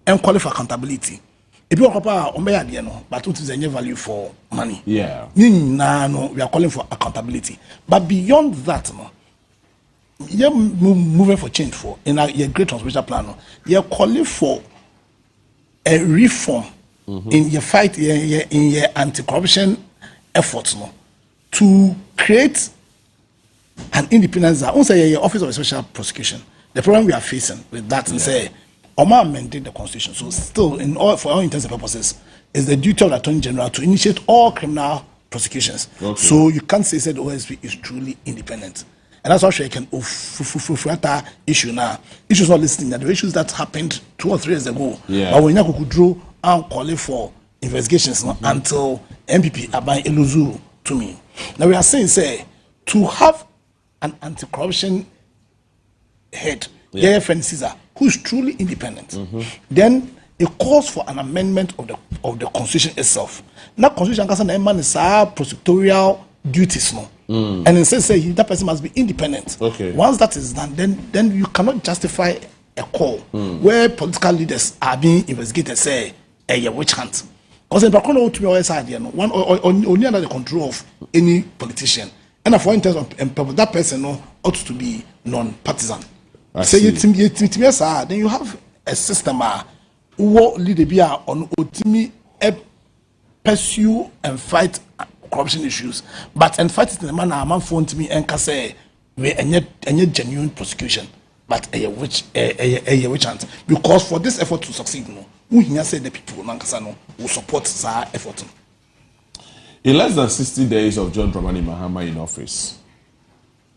and qualify accountability. If you papa but it is any value for money. Yeah. No, we are calling for accountability. But beyond that, you're moving for change for in your great transmission plan. You're calling for a reform in your fight in your anti-corruption efforts to create an independence. I won't say your Office of Special Prosecution. The problem we are facing with that and say, Omar amended the Constitution. So still, for all intents and purposes, is the duty of the Attorney General to initiate all criminal prosecutions. Okay. So you can't say the OSP is truly independent. And that's why I can issue now. Issues not listening. The issues that happened 2 or 3 years ago. Yeah. But when you could draw and call for investigations until MPP Aban Eluzu to me. Now we are saying, to have an anti-corruption head, friend Caesar, who is truly independent, then it calls for an amendment of the Constitution itself. Now, Constitution can say man is prosecutorial duties, and it says that person must be independent. Okay. Once that is done, then you cannot justify a call where political leaders are being investigated. Say, a witch hunt. Because in Bakono to be always one only under the control of any politician. And for instance, that person ought to be non-partisan. So then you have a system who lead the on ultimately pursue and fight corruption issues, but and fight it in a manner man phone to me and can say we any genuine prosecution, but a witch hunt. Because for this effort to succeed, we say the people will support that effort. In less than 60 days of John Dramani Mahama in office,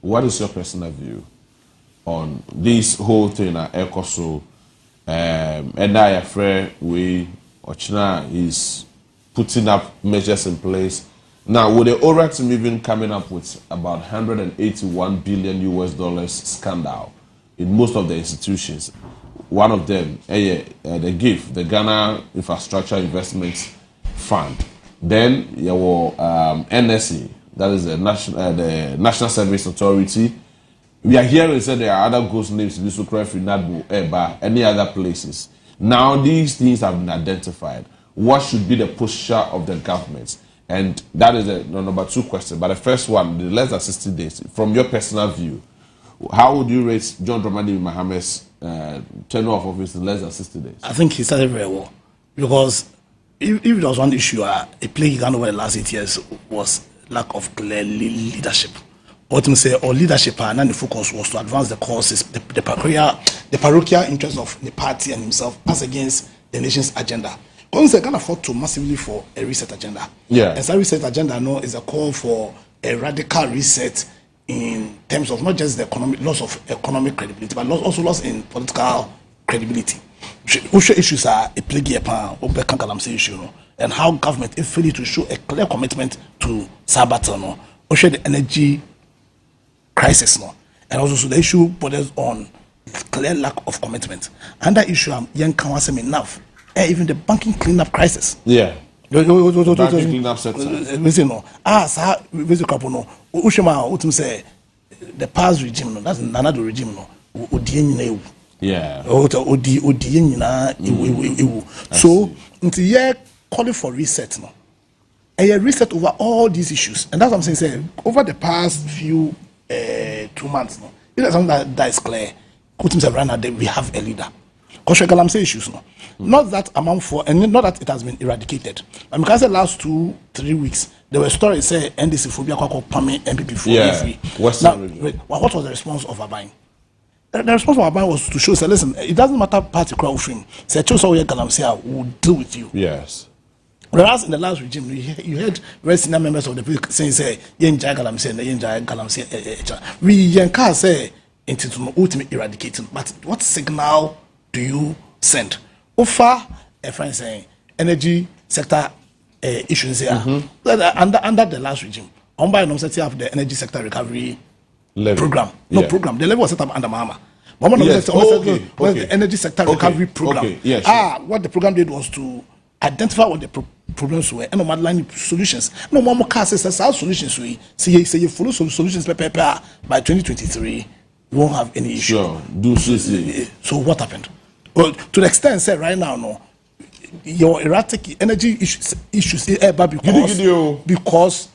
what is your personal view on this whole thing at ECOSO? And I afraid Ochina is putting up measures in place. Now, with the ORA team even coming up with about 181 billion US dollars scandal in most of the institutions, one of them, the GIF, the Ghana Infrastructure Investment Fund. Then you were NSE, that is the National Service Authority. We are hearing that there are other ghost names, Bisukre, Finadbu, Eba, any other places. Now these things have been identified. What should be the posture of the government? And that is the number 2 question. But the first one, the less than 60 days, from your personal view, how would you rate John Dramani Mahama's tenure of office in less than 60 days? I think he started very well. Because if there was one issue, a plague Ghana over the last 8 years was lack of clear leadership. Ultimately, or leadership, and then the focus was to advance the causes, the parochial interests of the party and himself as against the nation's agenda. Because they can afford to massively for a reset agenda. Yeah. And that reset agenda is a call for a radical reset in terms of not just the loss of economic credibility, but also loss in political credibility. Issues are a plague issue, and how government is failure to show a clear commitment to Sabaton, or show the energy crisis, and also the issue borders on clear lack of commitment. And that issue, young Kawasem enough, even the banking cleanup crisis. Yeah. Banking cleanup sector. The past regime, that's another regime, yeah. So until calling for reset, a reset over all these issues, and that's what I'm saying. Over the past few 2 months, no, it is something that is clear. Right now, we have a leader. Because issues, no, not that amount for, and not that it has been eradicated. I mean, because the last 2-3 weeks, there were stories say NDC phobia, MPP phobia free. Now, what was the response of Abain? The response of Abain was to show, say, listen, it doesn't matter party crowd frame. Say, choose how you galamsey will deal with you. Yes. Whereas in the last regime, you heard very senior members of the people saying, say, Yenja galamsey, Yenja galamsey. We Yenka say, into ultimate eradicating. But what signal do you send? Offer a friend saying energy sector issues here under the last regime. On by no setting up the energy sector recovery program. No program. The level was set up under Mahama. The energy sector recovery program. What the program did was to identify what the problems were and outline solutions. No more says our solutions we say you follow solutions by 2023. You won't have any issue. Sure. So what happened? Well, to the extent say right now, no, your erratic energy issues because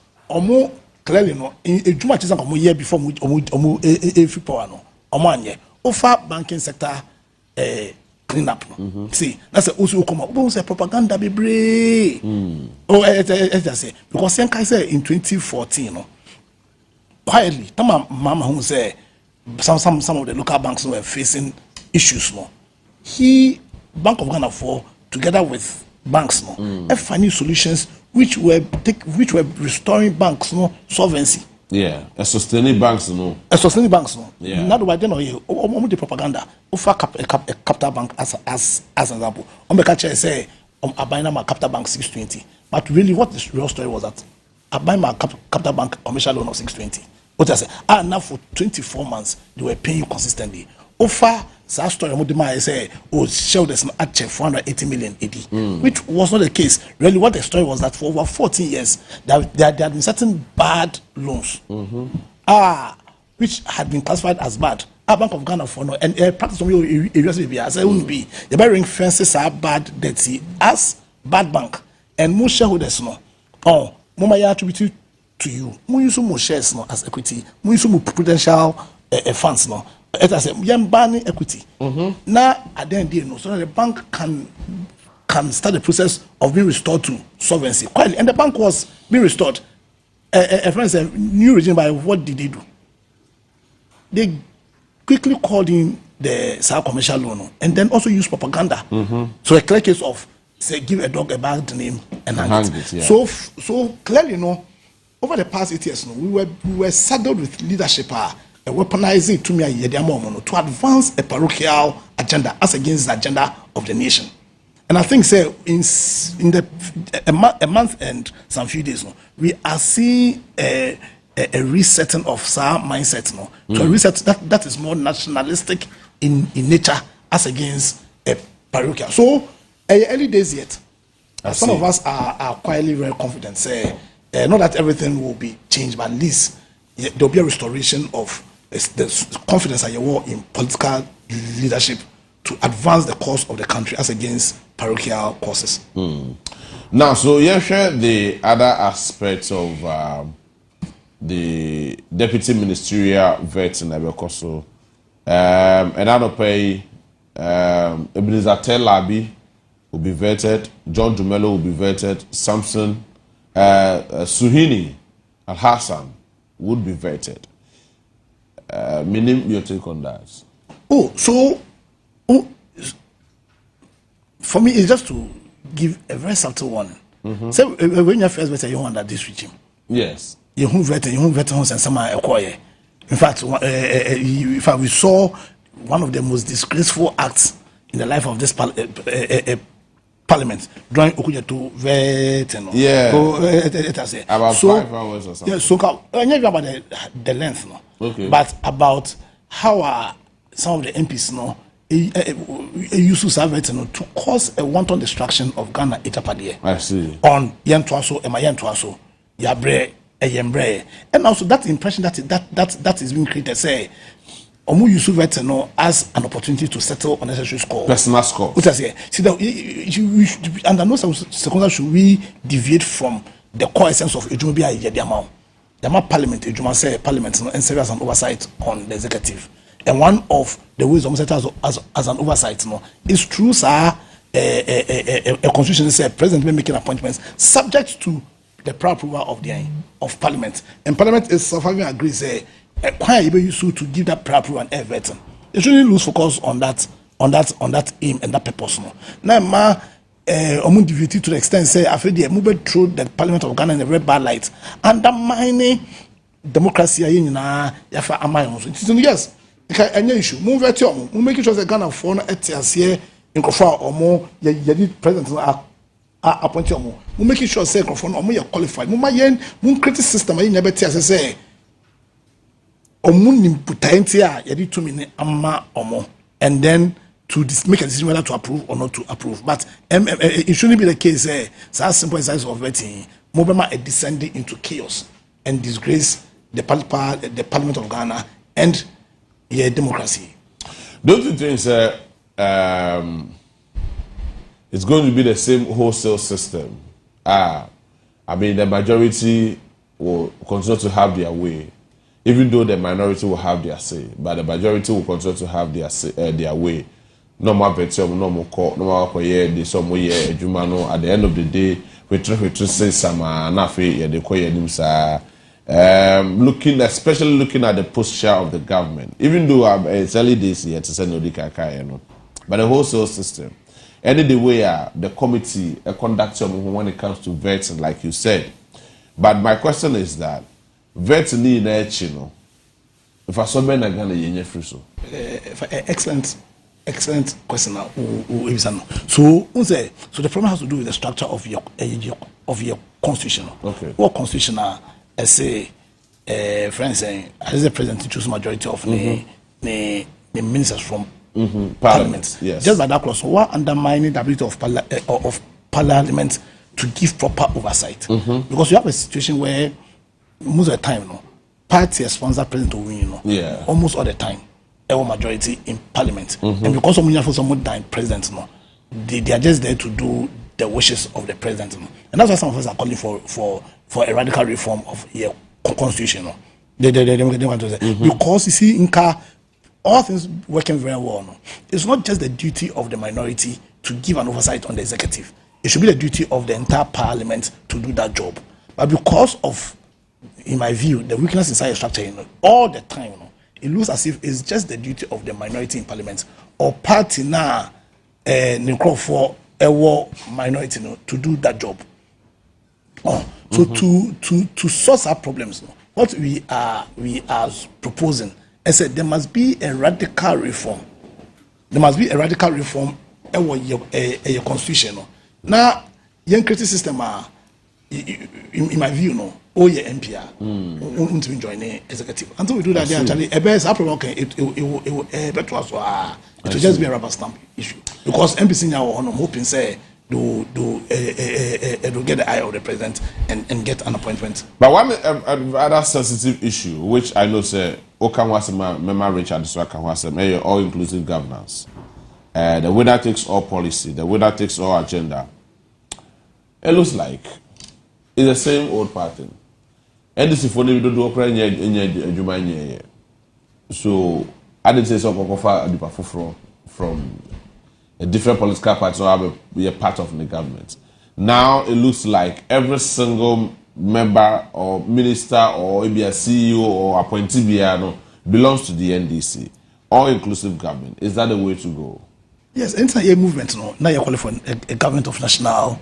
clearly no in a Juma chisa year before every power no anye offer banking sector clean up. See, that's also come up. Say propaganda be brave. Just say because say in 2014 no quietly mama who say some of the local banks were facing issues no. Bank of Ghana together with banks finding solutions which were restoring banks solvency. Yeah, a sustaining banks Yeah. Not why they know you the propaganda. Offer a capital bank as an example. On the catcher say I buy my capital bank 620. But really what the real story was that I buy my capital bank commercial loan of 620. What I say? Now for 24 months they were paying you consistently. Offer that story I say showed us at 480 million AD, which was not the case. Really, what the story was that for over 14 years there had been certain bad loans, which had been classified as bad. Bank of Ghana for no and practice on your areas as it wouldn't be. The bearing fences are bad debts as bad bank and most shareholders no. Mama ya attribute to you. More use more shares no as equity. More use more prudential funds no. It has a banning equity. Now at the end no, so that the bank can start the process of being restored to solvency. Quietly, and the bank was being restored. A friend said, new regime by what did they do? They quickly called in the South commercial loan and then also use propaganda. So a clear case of say give a dog a bad name and hang it. Yeah. So clearly over the past 8 years we were saddled with leadership weaponizing to advance a parochial agenda as against the agenda of the nation. And I think say in a month and some few days we are seeing a resetting of some mindset to a reset that is more nationalistic in nature as against a parochial. So early days yet. Some of us are quietly very confident say not that everything will be changed, but at least there will be a restoration of the confidence that you want in political leadership to advance the cause of the country as against parochial causes. Now, so you share the other aspects of the deputy ministerial vet in Abekoso. And I don't pay Ebenezer Labi will be vetted, John Dumelo will be vetted, Samson Suhini Al Hassan would be vetted. Meaning your take on that? For me, it's just to give a very subtle warning. So when you first vet, you under this regime. Yes. You vet and someone acquire. In fact, we saw one of the most disgraceful acts in the life of this parliament, drawing Okuya to vet and about 5 hours or something. Yeah, so about the length, but about how some of the MPs used to serve it to cause a wanton destruction of Ghana Itapadie. I see. On Yentwaso, Emayentuaso, Yabre, Eyembre, and also that impression that is being created, say. Omu Yusuf as an opportunity to settle unnecessary score. Personal score. See that under no circumstances should we deviate from the core essence of ejuma bi a yediama the parliament ejuma say parliament and serve as an oversight on the executive, and one of the ways of as an oversight is through a constitution say president may making appointments subject to the prior approval of parliament, and parliament is having agrees why you use to give that prior approval and everything. They shouldn't lose focus on that aim and that purpose. Now duty to the extent say after they move through the Parliament of Ghana in a very bad light, undermining democracy. Yes, any issue. Move at you. We make sure that Ghana for here in Kofa or more. You president appoint you. We make sure say Kofa or more you qualified. We create system. You never tell say. Omun imputaentia you 2 minutes amma or more, and then to make a decision whether to approve or not to approve. But it shouldn't be the case. So as simple as of vetting, Mobama is descending into chaos and disgrace the Parliament of Ghana and democracy. Don't you think, sir, it's going to be the same wholesale system? I mean, the majority will continue to have their way, even though the minority will have their say, but the majority will continue to have their way. No more petition, no more court, no more this some way Jumano. At the end of the day, we try to say some nafi the koye nimsa. Especially looking at the posture of the government, even though it's early days here to send no, but the wholesale system, any the way the committee conducts when it comes to vetting, like you said. But my question is that vetting need if I saw men again yenye free so. Excellent question now. So the problem has to do with the structure of your constitution. Okay. What constitution say friends saying as the president choose majority of the ministers from parliament. Yes. Just by that clause, what undermining the ability of parliament to give proper oversight. Because you have a situation where most of the time, party sponsor president to win, almost all the time. Our majority in parliament, and because someone dying president, they are just there to do the wishes of the president, and that's why some of us are calling for a radical reform of the constitution. They want to say because you see, in all things working very well. It's not just the duty of the minority to give an oversight on the executive. It should be the duty of the entire parliament to do that job. But because of, in my view, the weakness inside the structure, all the time, it looks as if it's just the duty of the minority in parliament or party now for a war minority to do that job. So to solve our problems, what we are proposing, I said there must be a radical reform. There must be a radical reform a constitution. Now, young creative system in my view, NPR, to join the executive. Until we do that, actually, a best it will just be a rubber stamp issue. Because MPC now are hoping say do get the eye of the president and get an appointment. But one other sensitive issue, which I know say Okanwasema, Mema Richard Swakawasema, all inclusive governance. The winner takes all policy, the winner takes all agenda. It looks like it's the same old pattern. And this is for we don't do opera. So I didn't say so from a different political party or be a part of the government. Now it looks like every single member or minister or maybe a CEO or appointee belongs to the NDC. All inclusive government. Is that the way to go? Yes, entire movement now you're calling for a government of national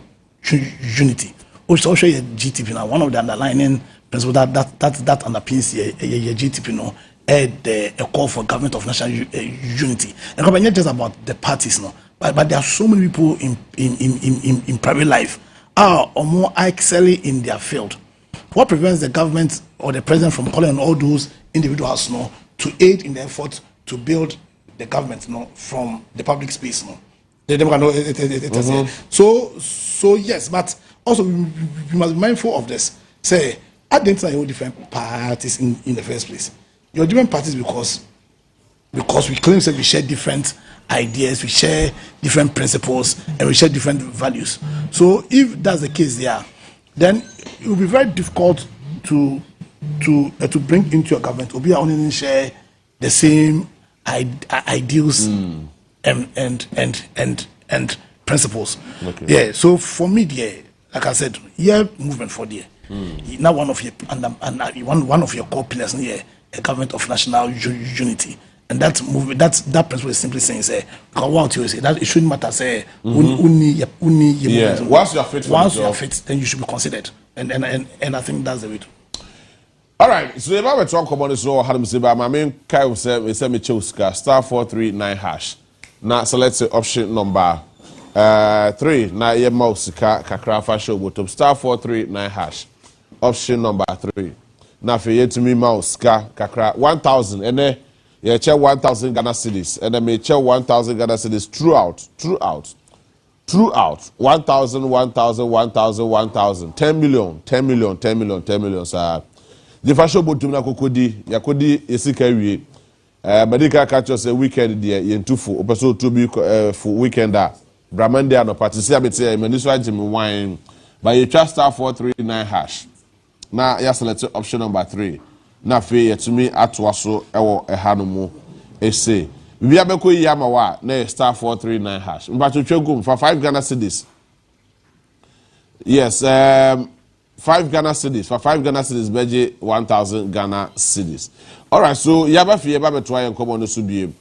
unity. Which also a GTP now. One of the underlying principles that underpins a GTP a call for government of national unity. And it's not just about the parties but there are so many people in private life or more excelling in their field. What prevents the government or the president from calling on all those individuals to aid in the effort to build the government from the public space? So yes, but also we must be mindful of this. Say, I didn't say all different parties in the first place. You're different parties because we claim that we share different ideas, we share different principles, and we share different values. So if that's the case then it will be very difficult to bring into your government. Obi only share the same ideals and principles. Okay. Yeah. So for me, like I said, movement for now one of your one of your core pillars here, a government of national unity. And that movement, that principle is simply saying, say, what you say, that it shouldn't matter, say, once you are fit, then you should be considered, and I think that's the way to. All right, so if I were talk about this, how do say, but my main kind of say, we say me choose *439#. Now, so let's say option number 3. Now, your mouse kakra show bottom *439#. Option number 3. Now, for you to me mouse kakra 1,000 and then. Yeah, check 1,000 Ghana cedis, and then may check 1,000 Ghana cedis throughout. 1,000, 10 million, sir. The fashion boat to Nakodi, Yakodi, Yesika, Medica catches a weekend, dear, in 2 for, Opeso to be for weekend, Bramandia, no participate, Meniswa Jim wine, by your trust *439#. Now, yes, let's option number 3. Na fe to me atwaso ewo ehanomu ese bia beko yama wa na *439#. Mba twetwegum for 5 Ghana cedis. Yes, 5 Ghana cedis. For 5 Ghana cedis beje 1,000 Ghana cedis. All right, so yaba fe yaba betwa yen komo no so biem.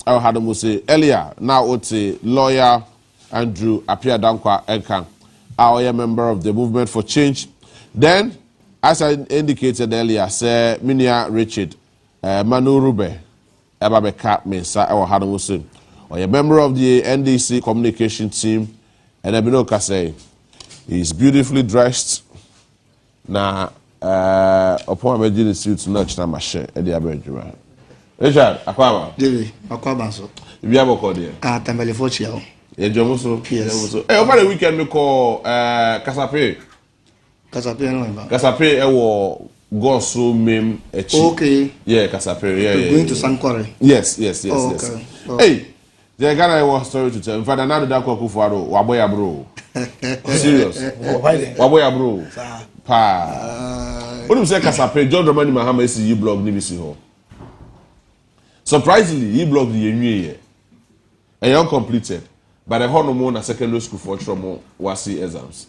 I had to say earlier now ote lawyer Andrew Apia Dankwa Enkan, our member of the Movement for Change. Then as I indicated earlier, Sir Minia Richard Manu Rube Ebabeka Mensa or Hadamusin, or a member of the NDC communication team, and Abinoka say he's beautifully dressed. Now, upon my genius suits, not na mashe at the Aberdeen. Richard, Aquaba. David, Aquaba, so. If you have a call there, Tambali Fochio. Yeah, Jomoso. Yes. Over the weekend, we call Casape. Casape, Gosu meme a chief. Okay. Yeah, Casape. Yeah. Going to Sankware. Yes. Okay. Hey, the Ghana was story to tell. In fact, another Dako Kufaro, Waboya bro. Serious. Waboya bro. Pa. What do you say, Casape? John Dramani Mahama is you blog Nibisi Ho. Surprisingly, he blogged the year. And you're completed. But the hormone at secondary school for trauma was exams.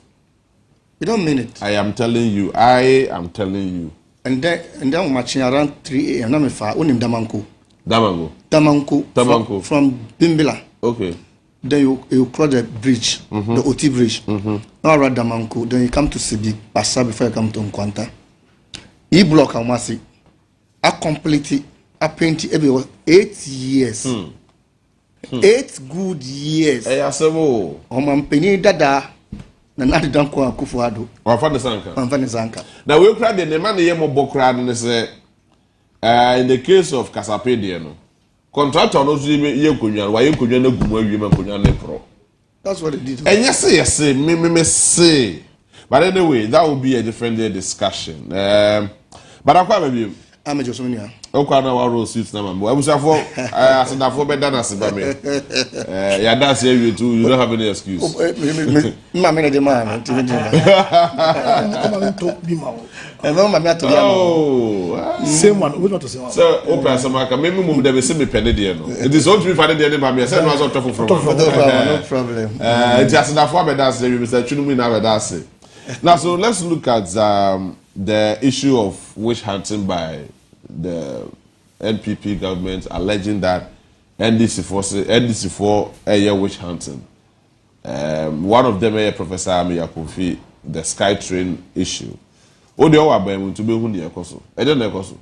You don't mean it. I am telling you. And then matching around 3 a.m. I'm unim Damango. From Bimbila. Okay. Then you cross the bridge, the OT bridge. Now around Damango. Then you come to Sibi, Passa before you come to Nkwanta. He block Amasi. I completely, I painted every 8 years. 8 good years. Hey, Asabo. Penny Dada. Na nadi danko akufuado. Wafane Sanka. Now we cried the man the yemo bokrad and say in the case of Casapedia no. Contractor no ye kunyan, why you kunyan no gumo yema kunyan ne pro. That's what they did. And yes, me say. But anyway, that will be a different discussion. But I quite I'm a Josomania. Okay, now I roll suits now. I was for better than Sibame. Yeah, that's you too. You don't have any excuse. Mamma de man. Same one. We not to say one. So, Oprah Samaka, maybe move them see me penny there. It is only for the end by me. I said, was not from. No problem. Just enough for better say, Mr. Chunumi never does. Now, so let's look at the issue of witch hunting by the NPP government, alleging that NDC4 witch hunting. One of them, Professor Amiyakufi, the SkyTrain issue. Odi owa ba mu to be hu ne ekoso. E de na ekoso.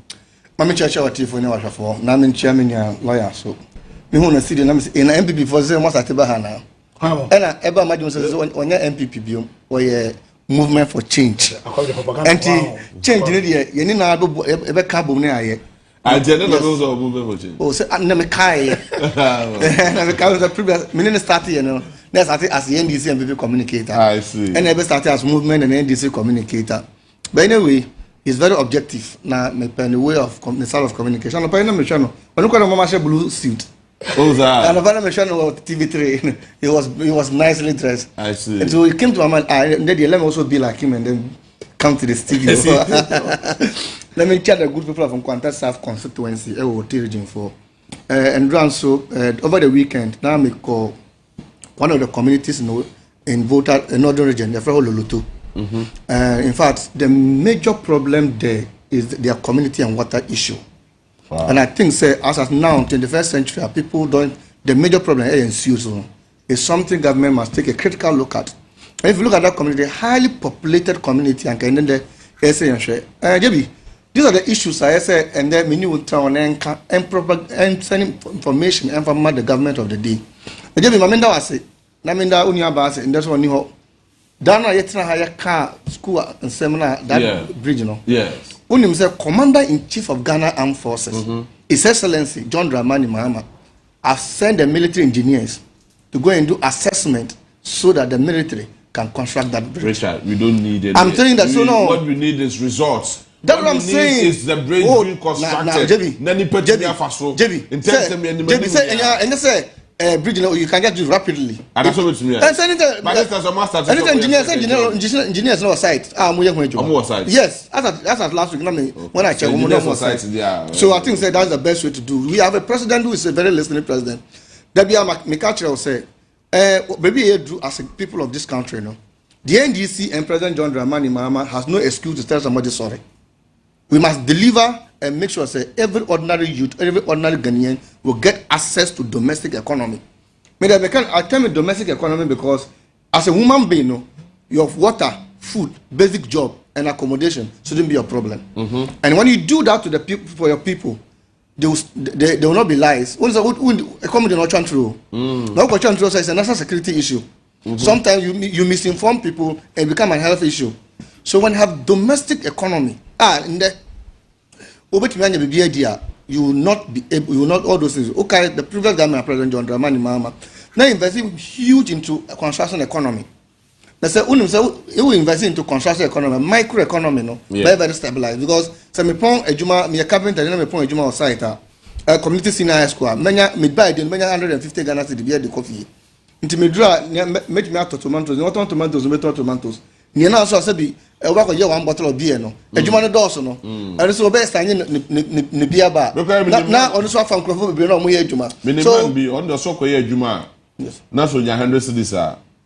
Mami chacha wati fo ne wa hwafo. Na me chairman ya lawyer so. Me hu na CD na me na MPP for say mo sateba ha na. Na eba madum say onya MPP biom. Oye movement for change. Anti change ne de ye ni na do ebe ka bom ne aye. Agenda na do movement for change. Oh say na me kai. Na me kai the previous me ne start here no. Na start as the NDC MPP communicator. I see. And ebe start as movement and NDC communicator. But anyway, it's very objective. Now, the way of the style of communication. I'm not sure. But look at my blue suit. Oh, that. And I'm not sure TV3. He was nicely dressed. I see. And so it came to my mind. And then let me also be like him. And then come to the studio. Let me chat the good people from Qantas South constituency. Region 4. And also over the weekend, now I call one of the communities in northern region, the Lulutu. In fact, the major problem there is their community and water issue. Wow. And I think, say, as of now, in the 21st century, people don't. The major problem is something government must take a critical look at. And if you look at that community, highly populated community, and then the JB, these are the issues I say, and then we need to and send information and from the government of the day. JB, Mamenda was it. Naminda Unia Bas, and that's one you. Dana Yetra higher car school and seminar that bridge, Yes. Unim said Commander-in-Chief of Ghana Armed Forces, His Excellency John Dramani Mahama, have sent the military engineers to go and do assessment so that the military can construct that bridge. Richard, we don't need it. I'm telling that so now. What we need is results. That's what I'm saying. Is the bridge being constructed? JB, say bridge, you can get it rapidly. And that's what me. Engineers no site. Yes, as at last week, when I check, so I think that's the best way to do. We have a president who is a very listening president. Mikachi will say, maybe as a people of this country, the NDC and President John Dramani Mahama has no excuse to tell somebody sorry. We must deliver and make sure that every ordinary youth, every ordinary Ghanaian will get access to domestic economy. I tell me domestic economy because as a woman being, your water, food, basic job, and accommodation shouldn't be a problem. And when you do that to the people, for your people, they will not be lies. What is economy not true? Now, it's a national security issue. Sometimes you misinform people and become a health issue. So when you have domestic economy, in the you will not be able, you will not all those things. Okay, the previous government, President John Dramani Mahama, now investing huge into construction economy. They say, you will invest into construction economy, microeconomy, very, very stabilized. Because some ejuma, me a carpenter, me pon ejuma or site, community senior high school, me buy the 150 Ghana to the coffee. Into me draw, make me out tomatoes, not on tomatoes, better tomatoes. Ni na so say work on one bottle of beer no adwuma no dose no and so best anye ne bia ba na on so from crofo be no mo ye adwuma so be on the so koye adwuma na so nya 100 cedis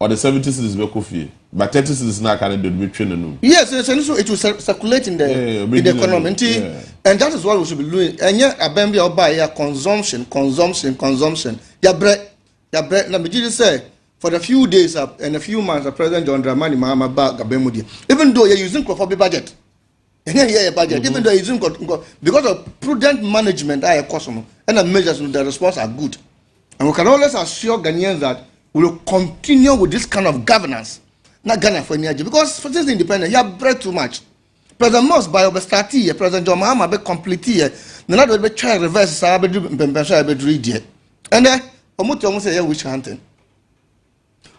or the 70 cedis be coffee but 30 cedis na can do be twin no yes so it will circulate in the economy and that is what we should be doing enye abem bia oba ya consumption ya bre na me just say for the few days and a few months, President John Dramani Mahama back Abemudi. Even though you're using for budget, budget. Even though you're using because of prudent management, and the measures the response are good, and we can always assure Ghanaians that we will continue with this kind of governance. Not Ghana for energy because for this independent, you have bread too much. President Moss by overstart President John Mahama be complete here. The other will be try reverse. I be do and then almost say witch hunting.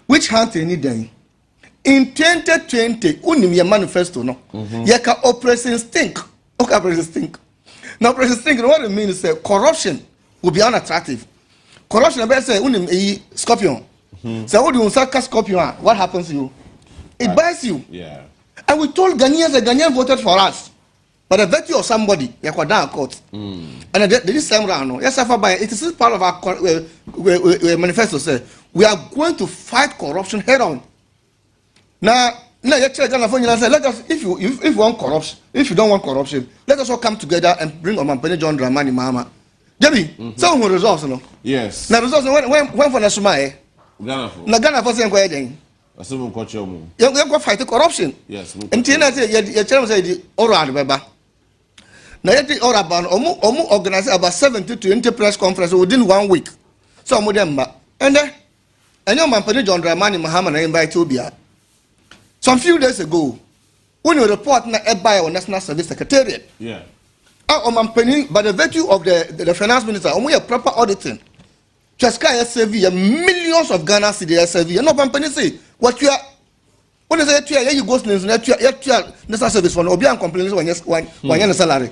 Which hunting need then? In 2020, unim your manifesto no. Yeka operation stink. Okay, operation stink. Now operation stink, what it means is corruption will be unattractive. Corruption, I say unim a scorpion. So what do you say scorpion? What happens to you? It bites you. Yeah. And we told Ghanaians that Ghanaians voted for us. But the virtue of somebody, you are down court. And this time round, yes, it is part of our manifesto. Say we are going to fight corruption head on. Now you tell Ghana say, let us, if you want corruption, if you don't want corruption, let us all come together and bring Omampene John Dramani Mahama. Debbie, some results, no? Yes. Now results when for Nasuma, Ghana for. Na Ghana for saying go ahead. You go fight corruption. Yes. And Tina say you tell me say the oral baba. Now yet all about omu organize about 70 to 20 press conference within 1 week. So I'm them and then and your man John Dramani Mahama invite Obia. Some few days ago, when you report na by our National Service Secretariat. Yeah. By the virtue of the finance minister, we have proper auditing. Cheska SAV, millions of Ghana cedis SAV. No company say what you are. What is it? You go to the National Service for Obian complaints when you salary.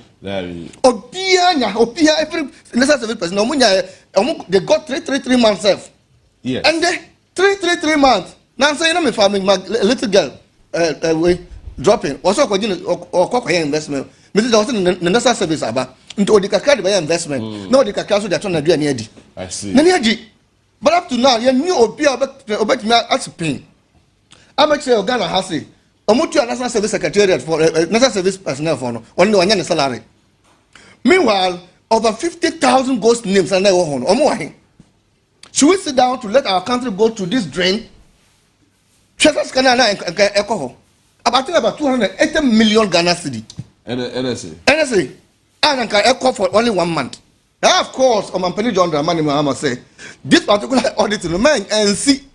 Obia every National Service person. They got 3 months off. Yes. And they 3 months. Now say I'm farming my little girl. dropping also kwa investment me say also the national service aba into the kakra the investment no the kakra so they turn na na adi I see na adi but up to now you knew obi obet me at pain I make say Ghana has say omutu national service secretariat for national service personnel for no only one salary meanwhile over 50,000 ghost names and should we sit down to let our country go to this drain? About 280 million Ghana cedi. NSA. And echo for only 1 month. Now, of course, Penny John Dramani Mahama say this particular audit in the man and see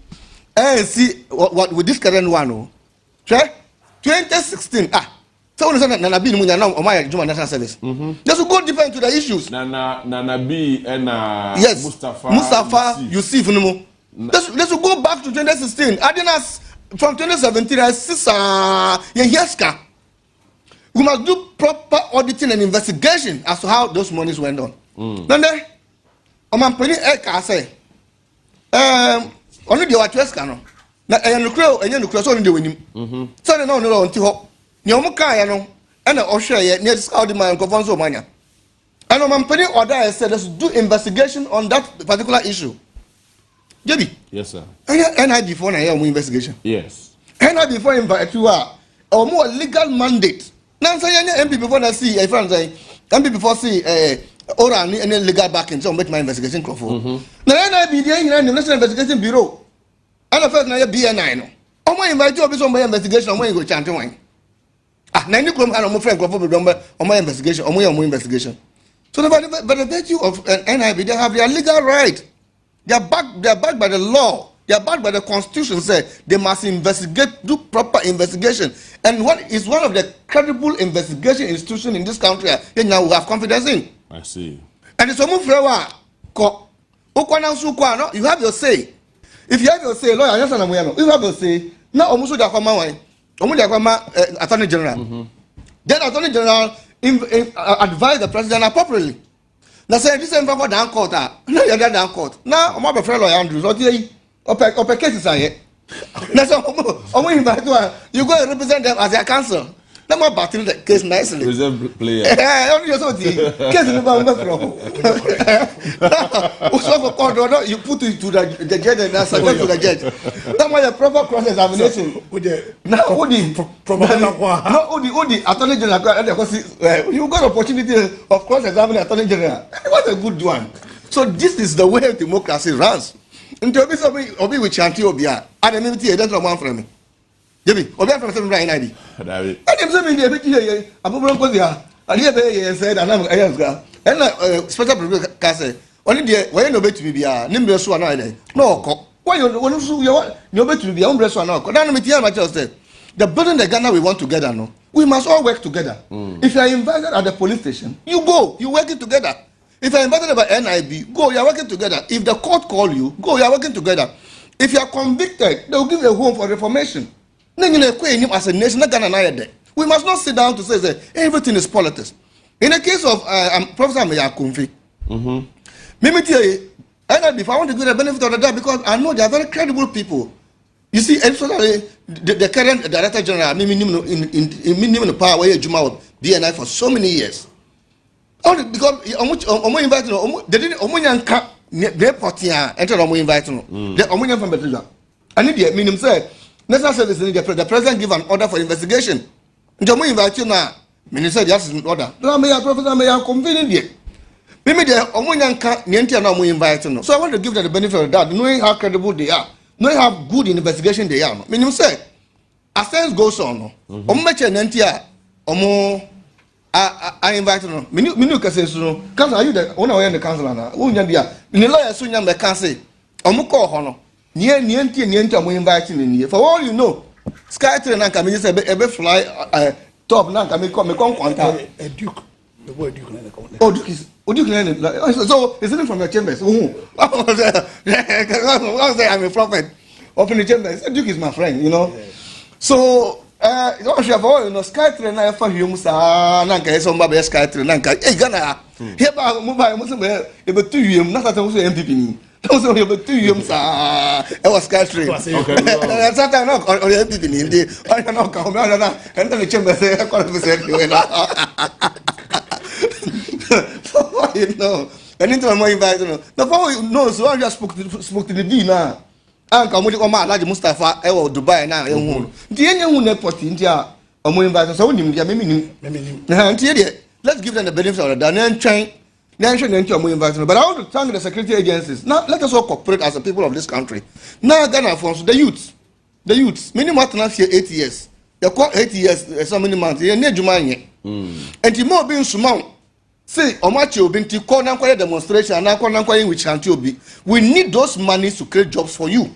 what with this current one. 2016. So Nana B now on my Juma National Service. Just to go deeper into the issues. Nana B and yes, Mustafa Yusuf. Let's go back to 2016. Adinas from 2017 we must do proper auditing and investigation as to how those monies went on. Then I'm pretty say only the watchers can now and the so only the winning. So they know until Nyomuka no and Osha near the man Confonso Mania. And I'm pretty order I said let's do investigation on that particular issue. JB. Yes, sir. And I before I investigation. Yes. And I before invite you are or more legal mandate. Now say MP before I see a friend say MP before see or any legal backing so make my investigation go for. Now I be there in the National Investigation Bureau. And the first now BNI no. Oh my invite you be my investigation when you go chanting wine. Now you come and my friend go for on my investigation on my investigation. So by the virtue of NIB they have their legal right. They are backed by the law. They are backed by the constitution. Say they must investigate, do proper investigation. And what is one of the credible investigation institutions in this country? You now have confidence in. I see. And it's almost you have your say. If you have your say, lawyer, you have your say. Now almost Attorney General. Then Attorney General advise the president appropriately. Now say this is for down court. No, you're down court. Now I'm a friend lawyer Andrews. Or cases are here. Now so invite you go and represent them as their counsel. Now more battle the case nicely. Reserve player. Only so the case in the you put it to the judge and now submit to the judge. Now my proper cross examination. Now only the Attorney General you got opportunity of cross examining Attorney General. What a good one. So this is the way democracy runs. Into obi with chanty obia. I don't know that's one from me. Debi, obia from some right ID. David. I am saying the bit here. Abu Bronco there. I hear said and I'm and special case. Only the way no bet to be a nimble so another. No, why you bet to be umbrella so now. Then me tell my child said the building the Ghana we want together no. We must all work together. If you are invited at the police station, you go, you work it together. If you are invited by NIB, go, you are working together. If the court call you, go, you are working together. If you are convicted, they will give you a home for reformation. As a nation, we must not sit down to say that everything is politics. In the case of Professor Meyakumfi, NIB, if I want to give the benefit of the doubt, because I know they are very credible people. You see, especially the current Director General, in the power where Juma BNI for so many years. Only because invited they didn't they portia enter invited the from Betuja. I need the minimum say National Service the president give an order for investigation. Njomo invite you now. Minister just in order. No may Professor may convenient there. Maybe the Omunyanka Nientia no invite no. So I want to give them the benefit of the doubt, knowing how credible they are, knowing how good in investigation they are. Minimum say as things goes on, Omumeche Nientia Omo I invite no. Minu kase so. Council are you the one away in the council na? Who nya dia? Ni lawyer so nya me can say. Omo call ho no. Niente omo invite ni. For all you know, Sky Train na come say ebe fly top na come come kwanta. A duke. The word duke na come. Oh duke is so isn't it from your chambers? Who? I say I'm a prophet. Open the chambers. Duke is my friend, you know. Yeah. So don't you for you know Sky Train na for you musa na nka so mba Sky Train na nka Ghana here ba mobile musa be 2 na sa so MPP ni Also, you have 2 years. I was scattering. Okay. Sometimes no, or the people in India, or no, come on, and then the chamber say, I can't say you know. And into my invite, the following no, so I just spoke to the dean now. And come with Omar, like Mustafa, Dubai now, the young one put India, or more invite, so let's give them the benefits of the doubt and train. But I want to thank the security agencies. Now, let us all cooperate as the people of this country. Now, Ghana forms the youth. Minimum here 8 years. They call 8 years, so many months. They need Jumani. And the more being Sumau. Say, Omachi Obinti, call and demonstration, and now which Antiobi. We need those monies to create jobs for you.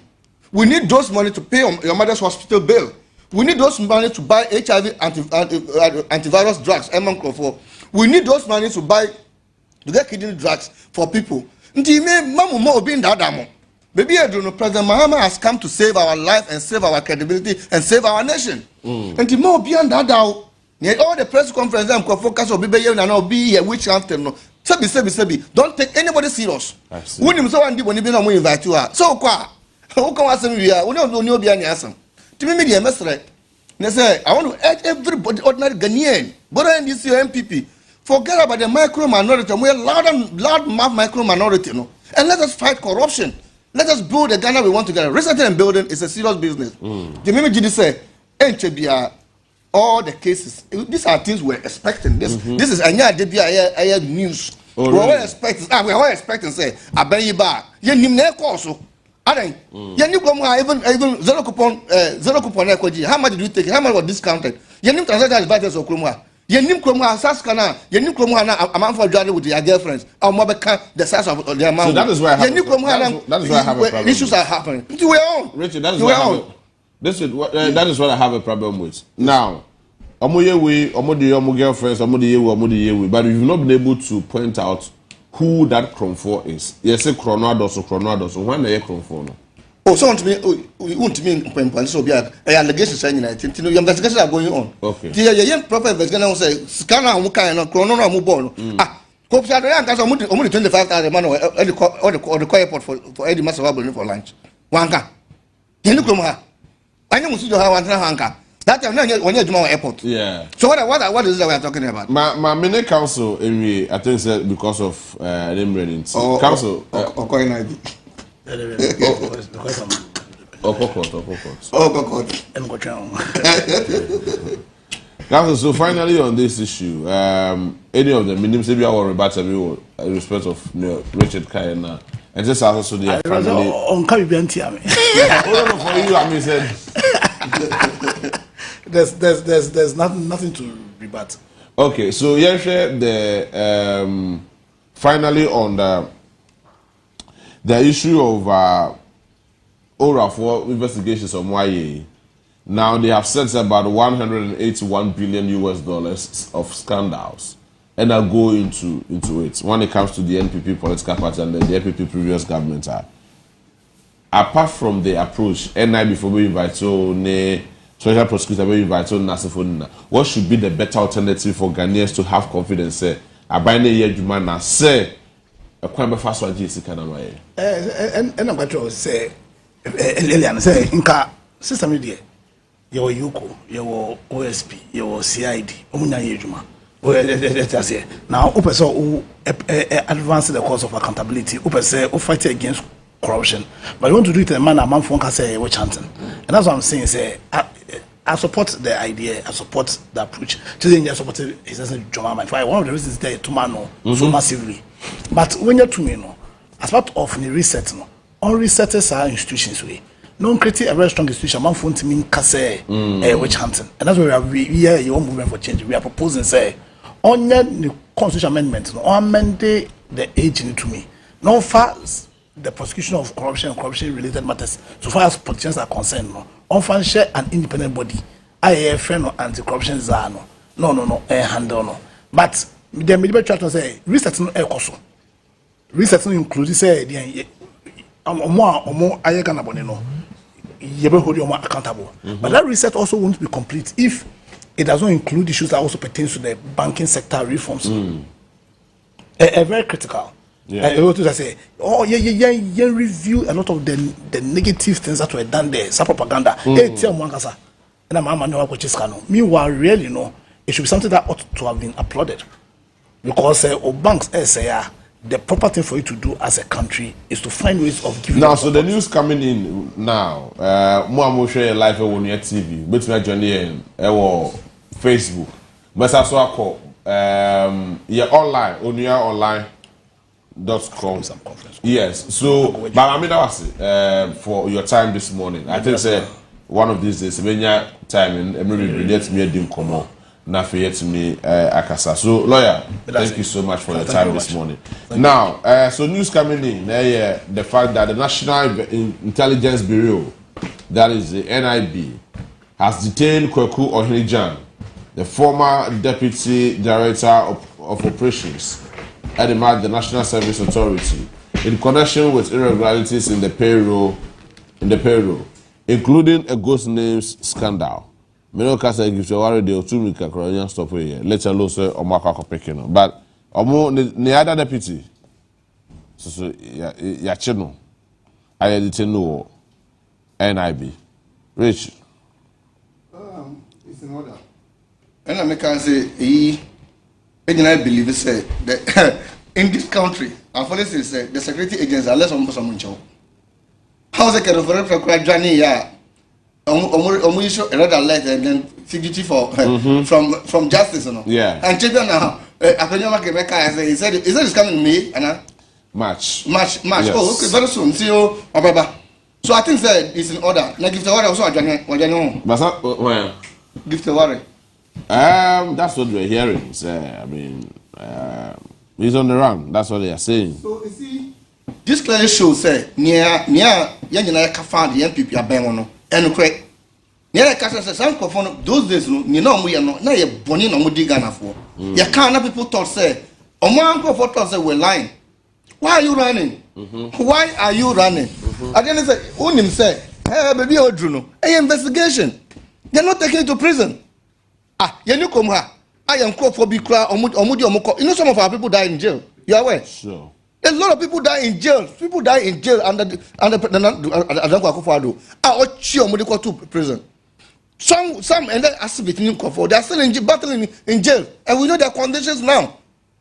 We need those money to pay your mother's hospital bill. We need those money to buy HIV antivirus drugs, we need those money to buy to get kidney drugs for people. Baby, President Mahama has come to save our life and save our credibility and save our nation. And the more beyond that, all the press conference I'm focus on baby and I'll be a witch after no. Sebi. Don't take anybody serious. When you so when you invite you so qua. Who can ask we are? We don't know be any answer. To me, media must right. They say I want to urge everybody, ordinary Ghanaian, but NDC or MPP. Forget about the micro minority. We're loud micro minority, no. And let us fight corruption. Let us build the Ghana we want to get. Researching and building is a serious business. The Mimi say, NCBR, all the cases. These are things we're expecting. This is Anya Debia news. Oh, we're expecting. We are expecting. Say, I bring you back. You need ne also. Aren't you? Even zero coupon equity. How much do you take? How much was discounted? You need transaction advantage of Krumwa. You need Krumwa, Saskana, you need Krumwa, amount for journey with your girlfriends. Or more the size of the amount. So that is why I have a problem. Issues are happening. Richard, that is why that is what I have a problem with. Now, omo girlfriends, but you've not been able to point out who that Chrome4 is. Yes, say Chronados. When they Chrome4 no? Oh, so want me when so be allegations saying your investigations are going on. Okay. The young proper investigation say scanner mu kind of chrono no mu born. Hope say I can only 25,000 man or the airport for Eddie Masawabo for lunch. Wanka. You look ha. I know musu ha wan hanka. That time when you Juma airport. Yeah. So what is that we are talking about? My mini council area, I think said because of them reading. Council so finally on this issue, any of the minimum say we are about in respect of Richard Kayana and just also the family on Caribbean. For you, I mean said there's nothing to rebut. Okay, so yeah, the finally on the issue of ORA4 investigations of YA. Now they have said about $181 billion of scandals, and I'll go into it when it comes to the NPP political party and the NPP previous government. Apart from the approach, NI before we invite special prosecutor we invite Nasifona, what should be the better alternative for Ghanaians to have confidence? Say, Abane Yejumana say. A quite fast one, JC Kanamae. And I'm going to say, Lilian say, Inca system media, your UCO, your OSP, your CID, Omuna Yejuma. Now, Upeso who advance the cause of accountability, Upese who fight against corruption. But you want to do it in a manner, man, phone can say, we're chanting. And that's what I'm saying, say, I support the idea, I support the approach. Today, I support his Jomama. In fact, one of the reasons there to man so massively. But when you're to me, as part of the reset, all resetters are institutions. No creating a very strong institution, man, phone to me, Kase, witch hunting. And that's where we are your movement for change. We are proposing, say, on the constitution amendment, no amend the age to me. No fast the prosecution of corruption and corruption related matters, so far as politicians are concerned, no. On share an independent body. I friend or anti-corruption zano. No, handle no. But the military charter say research no ekoso. Research no include say the more ayega na boneno. Yebe hold you more accountable. But that research also won't be complete if it does not include issues that also pertains to the banking sector reforms. A very critical. I say, oh yeah, review a lot of the negative things that were done there, some propaganda. And meanwhile, really, it should be something that ought to have been applauded, because banks say the proper thing for you to do as a country is to find ways of giving. Now, so the news coming in now, more share live on your TV, but my journey Facebook, but also I call online on your online.com. Yes, so but I mean that was for your time this morning. I think say one of these days when your time and everybody let me dim come on. Na to me akasa. So lawyer, thank you so much for your time this morning. Now, so news coming in, the fact that the National Intelligence Bureau, that is the NIB, has detained Kweku Ohinijan, the former Deputy Director of Operations at the National Service Authority, in connection with irregularities in the payroll, including a ghost names scandal. Meno kasa give you worry the two week across stop here. Let alone say Omaka picking. But the other deputy, so ya chino, I didn't know NIB. Rich. It's in order. And I can say, and I believe say that in this country, our policy say the security agents are less on someone. How's the kind of for Johnny? Yeah. Almost a red alert and then fugitive for from justice, Yeah. And children now, he said it's coming May and March. Yes. Oh, okay, very soon. See you, Baba. So I think that it's in order. Now give the order also. But well, give the order. That's what we're hearing. I mean, he's on the run. That's what they are saying. So you see, this clearly shows near young found the MPP are bang and correct. Near a castle some perform those days, we are not now you're born on Mudigana for. You can't people thought say, Oman for thought say we're lying. Why are you running? Why are you running? I didn't say, Unim say, hey, baby, or Juno, a investigation. They're not taking you to prison. You come here. I am called for Bikra or Mudi. You know, some of our people die in jail. You are aware? Sure. A lot of people die in jail. People die in jail under the prison. Some and then between they are still battling in jail, and we know their conditions now.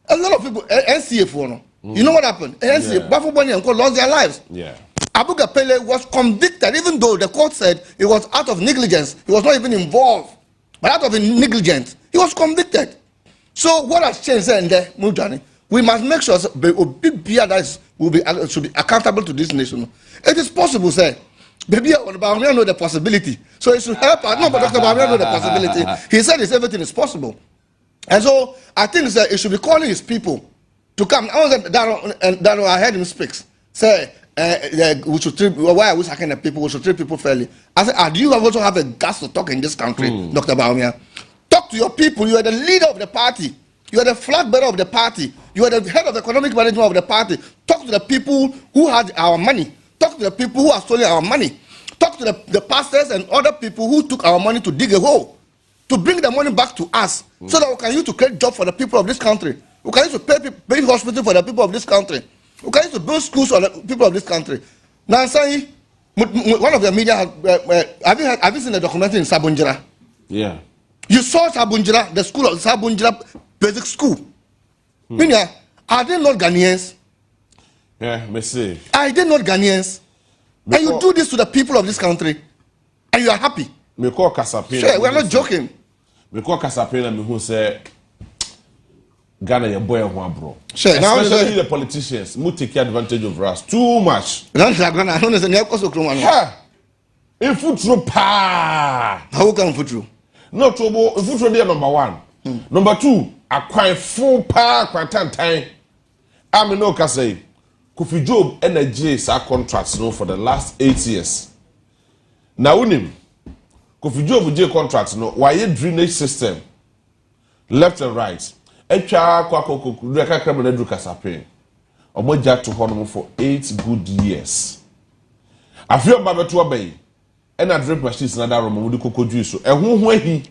A lot of people NCA you know what happened? NCA Bafubani and lost their lives. Yeah. Abu Gapele was convicted, even though the court said it was out of negligence. He was not even involved, but out of negligence, he was convicted. So what has changed there and there, Mujani? We must make sure that should be accountable to this nation. It is possible, sir. Baby, Bamia know the possibility. So it should help us. No, but Dr. Bamia know the possibility. He said everything is possible. And so I think that it should be calling his people to come. I heard him speak. Say, we should treat, why are we sacking the people? We should treat people fairly. I said, do you also have a guts to talk in this country, Dr. Bamia? Talk to your people. You are the leader of the party. You are the flag bearer of the party. You are the head of the economic management of the party. Talk to the people who had our money. Talk to the people who are stealing our money. Talk to the pastors and other people who took our money to dig a hole. To bring the money back to us. So that we can use to create jobs for the people of this country. We can use to pay hospitals for the people of this country. We can use to build schools for the people of this country. Now I'm saying, one of the media, have you seen the documentary in Sabunjira? Yeah. You saw Sabunjira, the school of Sabunjira Basic School. Meaning, are they not Ghanaians? Yeah, me see. Are they not Ghanaians? And you do this to the people of this country, and you are happy. Me call Kasapina. Sure, we are not joking. Me call Kasapina me who say Ghana your boy one bro. Sure, especially the politicians who take advantage of us too much. If food through pa. How can food through? No trouble. Food through there number one. Number two, a quite full pa time. I mean no say Kofi Job energy sa contracts no for the last 8 years. Now unim Kofi Job J contracts no why drainage system left and right. Etwa kwakoko reka krem na dru kasape. Omoja to hono for 8 good years. Afio babeto abai. E na drip machines na da romo mudi kokodwu so. Ehunhu ahi.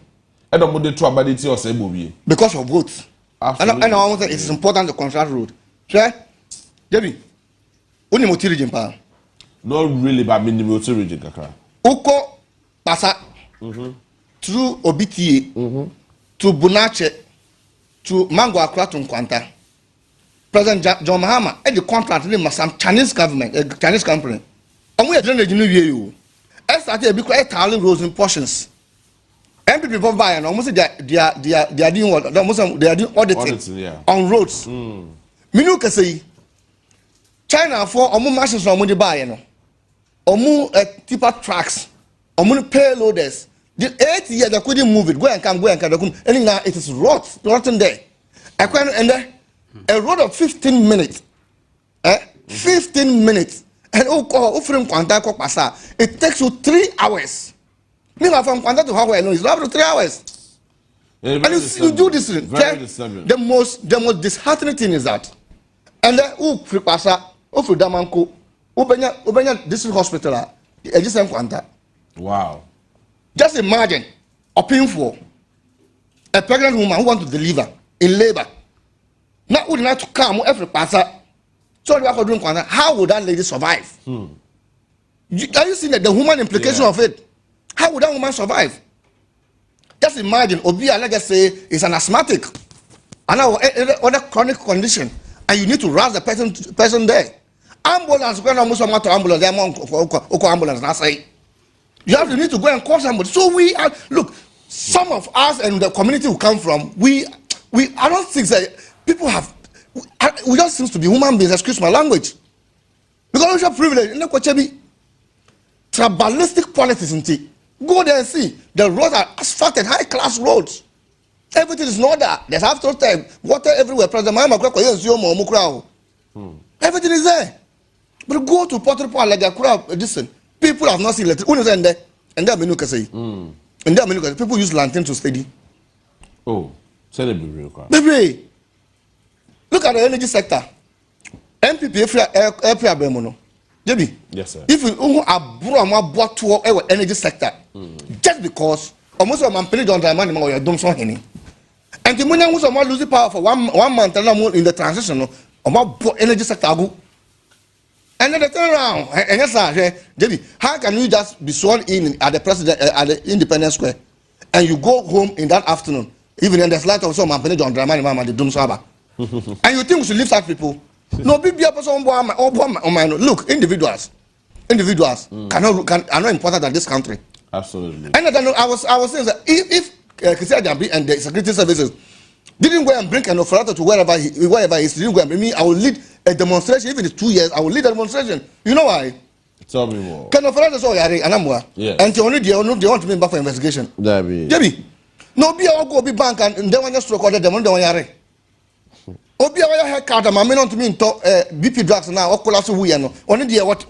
E do mudi to abade ti osebo wie. Because of votes. And I want to say it is important to contract road. Sure? Debbie, only motivation pa. Not really, but minimum region kakra. Uko pasa through OBTA to Bunache to Mango Accra to Nkwanta. President John Mahama had the contract with some Chinese government, a Chinese company. And we are doing the new year. I started a big 8,000 rows in portions. MPP people buy and almost they are doing what almost they are doing auditing on roads. Minu can say China for omu machines from money buy no. Omu tipper trucks, omu payloaders. The 8 years they couldn't move it. Go and come. And now it is rotten there. And then a road of 15 minutes. 15 minutes. And from Kwanta to Pasa, it takes you 3 hours. Meanwhile, from Kwanta to Hawaii alone, it's up to 3 hours. And you do this. The most disheartening thing is that. And then Pasa, for Damanko, Ubenya District Hospital, just Kwanta. Wow. Just imagine a painful a pregnant woman who wants to deliver in labor. Now would not to come every passer. So how would that lady survive? Are you seeing the human implication of it? How would that woman survive? Just imagine Obia, like I say, is an asthmatic and other chronic condition, and you need to rush the person there. Ambulance, when almost a matter ambulance, ambulance, I say. You need to go and call somebody. So we are, look, some of us and the community we come from, I don't think that people have, we just seems to be human beings, excuse my language. Because we have privilege. In the tribalistic politics, isn't it? Go there and see. The roads are asphalted, high class roads. Everything is not there. There's after time, water everywhere. Everything is there. But go to Port Harcourt, like a crowd, listen. People have not seen electricity. And there menu say. And there menu people use lantern to study. Oh, say the real car. Baby, look at the energy sector. MPP air bemono. Debbie. Yes, sir. If you are brought to our energy sector, just because almost a man paid on the money or your dumb son henny. And the money was more losing power for one month and in the transition or energy sector. And then they turn around and yes, David, how can you just be sworn in at the president at the Independence Square and you go home in that afternoon, even in the light of some man on Dramani Mama the Doom Saba? And you think we should leave such people? No, be a person look, individuals are not important than this country. Absolutely. And I was saying that if Kisei and the security services didn't go and bring an operator to wherever he is, didn't go and bring me, I will lead a demonstration. Even if it's 2 years, I will lead a demonstration. You know why? Tell me more. Can operator say Anamwa? Yes. And they want to be back for investigation. Debbie. No, be a go be bank and then when you stroke order them on the one. Obi a hair card, my men on to me to BP drugs now, or colossal we know. Only the what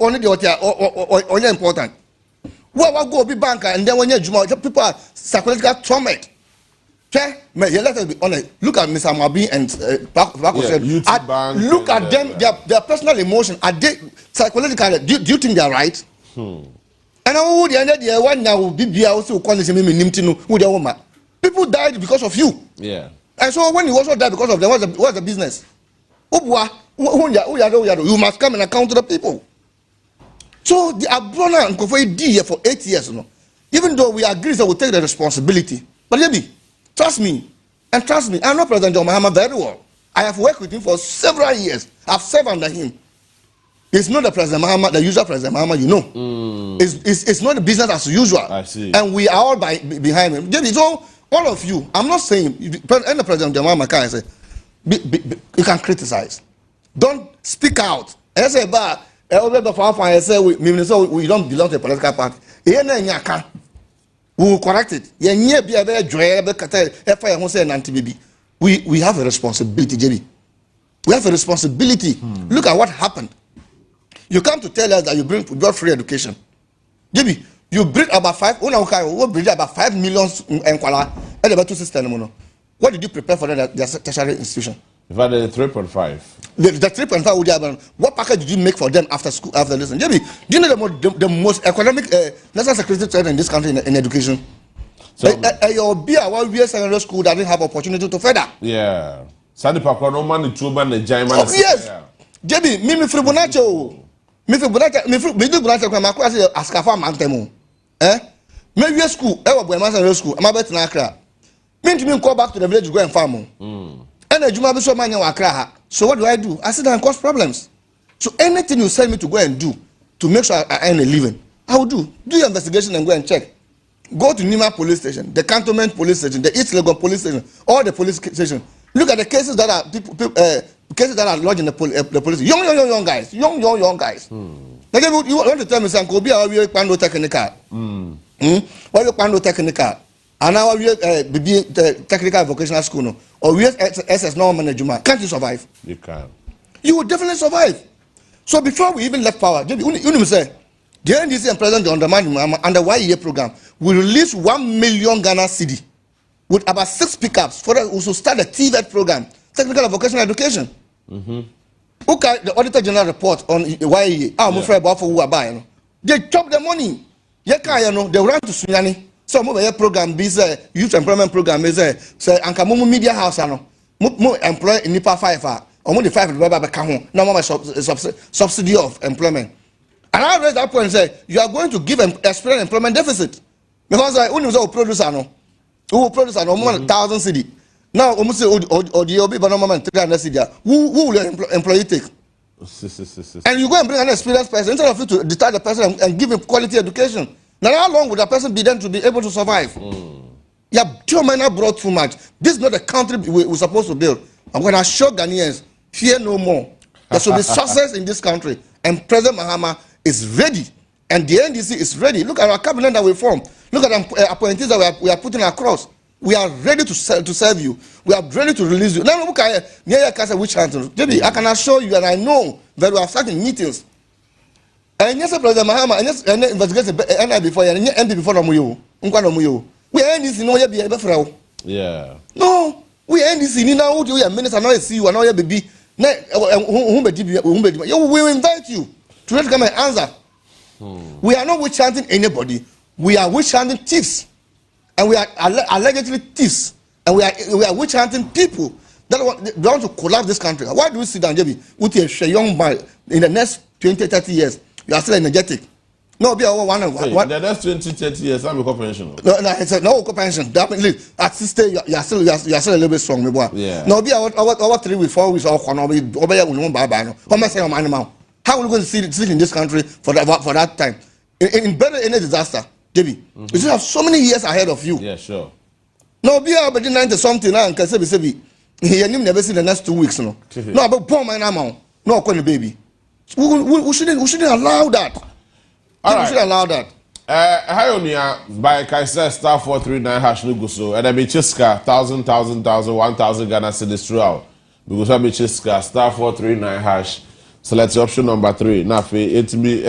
important. Well, go be banker and then when you people are psychological trauma. Let us be honest. Look at Mr. Mabi and look at them, their personal emotion. Are they psychologically? Do you think they are right? And who the end of the one now will be also calling him who the woman. People died because of you. Yeah. And so when you also die because of them, what's the business? You must come and account to the people. So the Abrona and Kofi D here for 8 years, you know. Even though we agree that we take the responsibility, but maybe trust me, I know President John Mahama very well. I have worked with him for several years. I've served under him. It's not the President Mahama, the usual President Mahama, you know. It's not the business as usual. I see. And we are all behind him. So all of you, I'm not saying, and the President John Mahama can say, you can criticize. Don't speak out. And say, we don't belong to a political party. We will correct it. We have a responsibility, JB. We have a responsibility. Look at what happened. You come to tell us that you brought free education. JB, you bring about 5 million in Kuala and about 2 systems. What did you prepare for their tertiary institution? If I did 3.5. The 3.5 would have, what package did you make for them after school, after lesson? JB, do you know the most economic national security threat in this country in education? Your BIA secondary school that didn't have opportunity to further. Yeah. Sandy Papa, no money, 2 man, the giant man. Yes. JB, me Fribonacho. Me do Bonacho, my class ask for Mantemo. Maybe school, ever boy, master school, I'm about to Accra. Mean to me call back to the village to go and farm. And a Juma so many Accra. So what do? I sit down and cause problems. So anything you send me to go and do to make sure I earn a living, I will do. Do your investigation and go and check. Go to Nima police station, the Cantonment police station, the East Legon police station, all the police station. Look at the cases that are cases that are lodged in the police. Young guys, young guys. Like you want to tell me something? Kobe, I will pando technical. What you pando technical? And now we be technical vocational school, no? Or we SS normal management. Can't you survive? You can. You will definitely survive. So before we even left power, you say the NDC and President under YEA program will release 1 million Ghana cedi with about 6 pickups for us to start a TVET program, technical and vocational education. Okay, the Auditor General report on YEA. I'm afraid about for who are buying. They chop the money. They run to Sunyani. Some of your program is a youth employment program is a say Ankamumu Media House. Mo employ in Nipa 5 or more the 5 no more subsidy of employment. And I raise that point and say you are going to give experienced employment deficit. Because when you produce who will produce more than 1,000 cedi. Now almost say or the OB but no more than 300 cedi. Who will your employee take? And you go and bring an experienced person instead of you to detach the person and give him quality education. Now how long would that person be then to be able to survive? Yeah, too many brought too much. This is not the country we're supposed to build. I'm going to show Ghanaians, fear no more. There should be success in this country. And President Mahama is ready. And the NDC is ready. Look at our cabinet that we formed. Look at the appointees that we are putting across. We are ready to serve you. We are ready to release you. Now look at which hunter. I can assure you, and I know that we are starting meetings. And yes, President Mahama, and yes, and investigate NI before and MP before Namuyo. We are NDC no be able for. Yeah. No, we are NDC now. Who do you minister? Now see you, and now you baby. We will invite you to come and answer. We are not witch hunting anybody. We are witch hunting thieves, and we are allegedly thieves, and we are witch hunting people that want to collapse this country. Why do we sit down, JB, with a young man in the next 20, 30 years? You are still energetic. No, be over one. The next 20, 30 years, I'm a pension. No, I said no pension. Definitely, at this stage, you are still a little bit strong, boy. Yeah. No, be over 3 weeks, 4 weeks, or over here, we won't buy. How much am I now? How are we going to sit in this country for that time? In better any disaster, JB, you still have so many years ahead of you. Yeah, sure. No, be about 90 something now, and can say, he never see the next 2 weeks. No, no, but poor man, no, call the baby. We shouldn't allow that. All right. We shouldn't allow that. Hionia by Kaiser star 439 hash nuguso and I be chiska 1,000 Ghana cedis throughout. Because I be chiska star 439 hash. Select option number 3. Nafi it me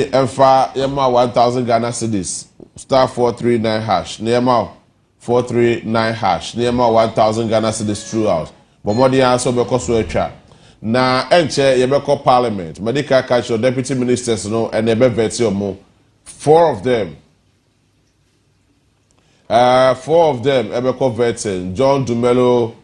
efa yema 1,000 Ghana cedis star 439 hash. Nema 439 hash. Nema 1,000 Ghana cedis throughout. But more than also because we try. Na enche yebeko parliament medical catch your deputy ministers no and ebe veti omo 4 of them ebeko veti John Dumelo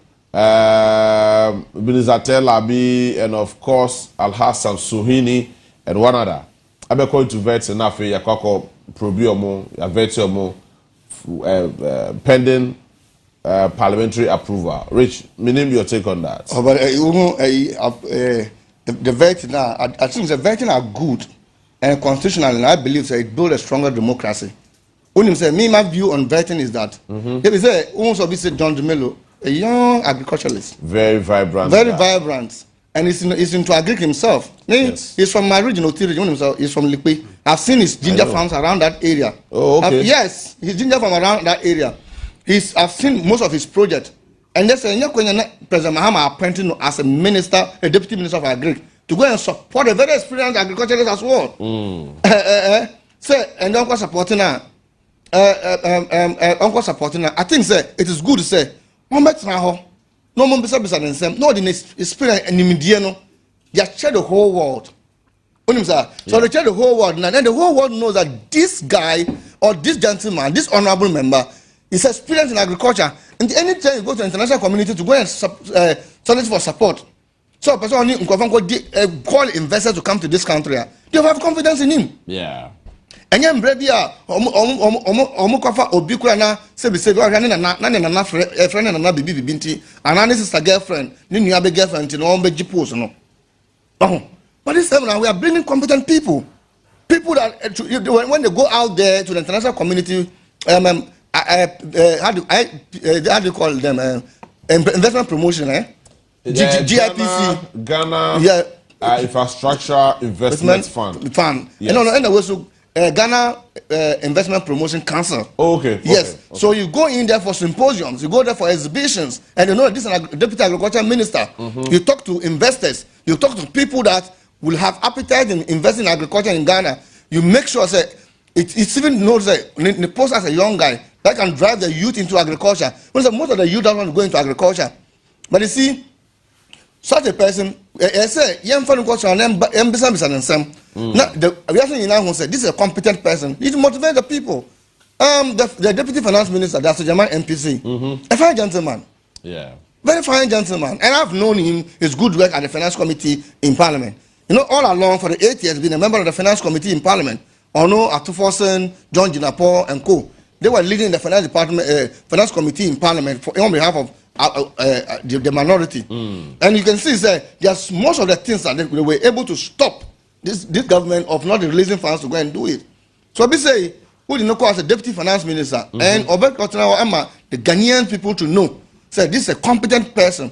Binizatel Abi and of course Al Hassan Suhini and one other ebeko to veti na fe yakoko probi omo ya veti omo pending parliamentary approval. Rich, name your take on that. Oh, but the vetting now, I think the vetting are good and constitutional, and I believe that it builds a stronger democracy. When you say, my view on vetting is that if you say, also be John DeMello, a young agriculturalist, very vibrant, and he's into agric himself. Yes. He's from my region, he's from Likwe. I've seen his ginger farms around that area. Oh, okay. Yes, his ginger farm around that area. I've seen most of his projects. And that's President Mahama appointing as a minister, a deputy minister of agric, to go and support a very experienced agriculturalist as well. And Uncle supporting her. I think it is good to say, no one besides no the experience and immediate they share the whole world. So they share the whole world, and then the whole world knows that this guy or this gentleman, this honorable member, is experienced in agriculture. And anytime you go to the international community to go and solicit for support, So a person call investors to come to this country. They have confidence in him. Yeah. And yet, baby, Omukofa Obikwana say na friend and na bibi binti, and this is a girlfriend, you have a girlfriend, you know, jipos no. Oh, but this time now we are bringing competent people that when they go out there to the international community, how do you call them? Investment promotion, GIPC, Ghana, yeah, Infrastructure Investment Fund. Yes. And also Ghana Investment Promotion Council. Okay. Yes. Okay. So you go in there for symposiums, you go there for exhibitions, and you know this is a deputy agriculture minister. You talk to investors, you talk to people that will have appetite in investing in agriculture in Ghana. You make sure that it's even knows that the post as a young guy that can drive the youth into agriculture. Because most of the youth don't want to go into agriculture. But you see, such a person, I say, young fan culture and now the reason you now say this is a competent person. It motivate the people. The deputy finance minister, that's the German MPC, a fine gentleman. Yeah. Very fine gentleman. And I've known him, his good work at the finance committee in parliament. You know, all along for the 8 years, been a member of the finance committee in parliament. Ono, Atuforsen, John Jinapo, and co. They were leading the finance department, finance committee in parliament on behalf of the minority. And you can see that there's most of the things that they were able to stop this government of not releasing funds to go and do it. So we say, who did not call as a deputy finance minister, and Obed Kotana Emma, the Ghanaian people to know, said this is a competent person.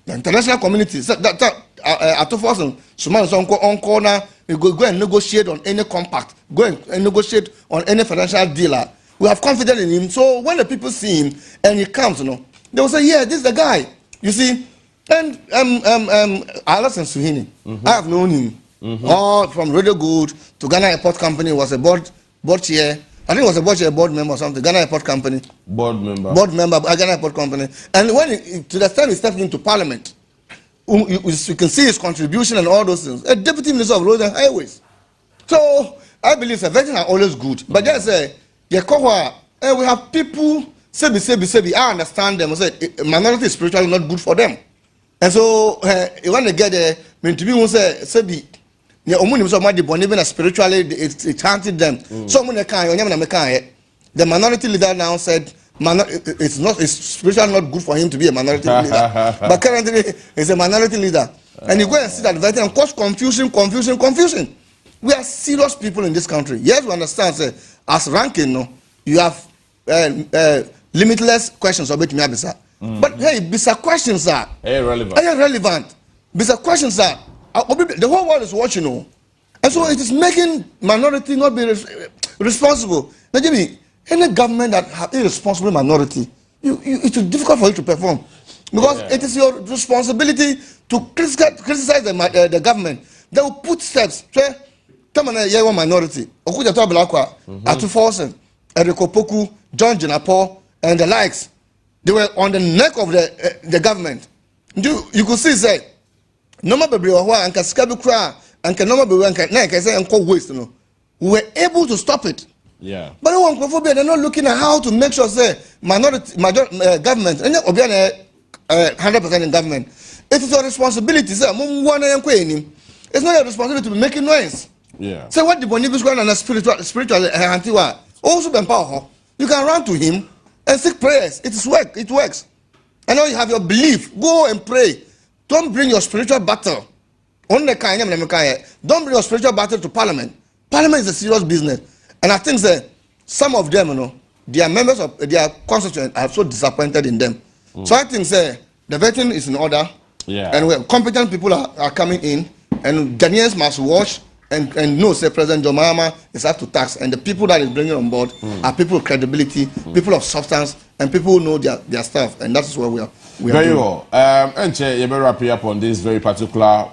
The international community said that Atuforsen, Suman Sonko on corner, we go and negotiate on any compact, go and negotiate on any financial dealer. We have confidence in him. So when the people see him and he comes, you know, they will say, yeah, this is the guy. You see, and Alison Suhini, I have known him. All from Radio Good to Ghana Airport Company, was a board chair. I think it was a board member or something. Ghana Airport Company. Board member, Ghana Airport Company. And when to the time he stepped into parliament, you can see his contribution and all those things. A deputy minister of roads and highways. So I believe veterans are always good. But just say, we have people, sebi, I understand them. I say, minority is spiritually not good for them. And so when they get there, to me, we say, sebi, even spiritually, it chanted them. So the minority leader now said, it's spiritually not good for him to be a minority leader. But currently, he's a minority leader. And you go and see that veteran cause confusion. We are serious people in this country. Yes, we understand, say, as ranking, no, you have limitless questions about me, but hey, bisa questions are irrelevant. Bisa questions are the whole world is watching, no, and so it is making minority not be responsible. Now, Jimmy, any government that have irresponsible minority, it is difficult for you to perform because it is your responsibility to criticize the government. They will put steps. Say, come on, one minority. Okuja to Ablakwa, Atuforsen, Eriko Poku, John Jinapo, and the likes. They were on the neck of the government. You could see, say, no matter and Kaskabukra and Kanoma and say and waste, you know. We were able to stop it. Yeah. But they're not looking at how to make sure, say, government, and 100% in government. It is your responsibility, say, it's not your responsibility to be making noise. Yeah. So what the Bonibus going on a spiritual antiwa also be powerful. You can run to him and seek prayers. It works. And now you have your belief. Go and pray. Don't bring your spiritual battle. Don't bring your spiritual battle to parliament. Parliament is a serious business. And I think that some of them, you know, their members of their constituents are so disappointed in them. So I think the vetting is in order. Yeah. And competent people are coming in. And Ghanaians must watch and know, say, President John Mahama is up to tax. And the people that is bringing on board are people of credibility, people of substance, and people who know their stuff. And that's what we are very doing. well. And you better wrap up on this very particular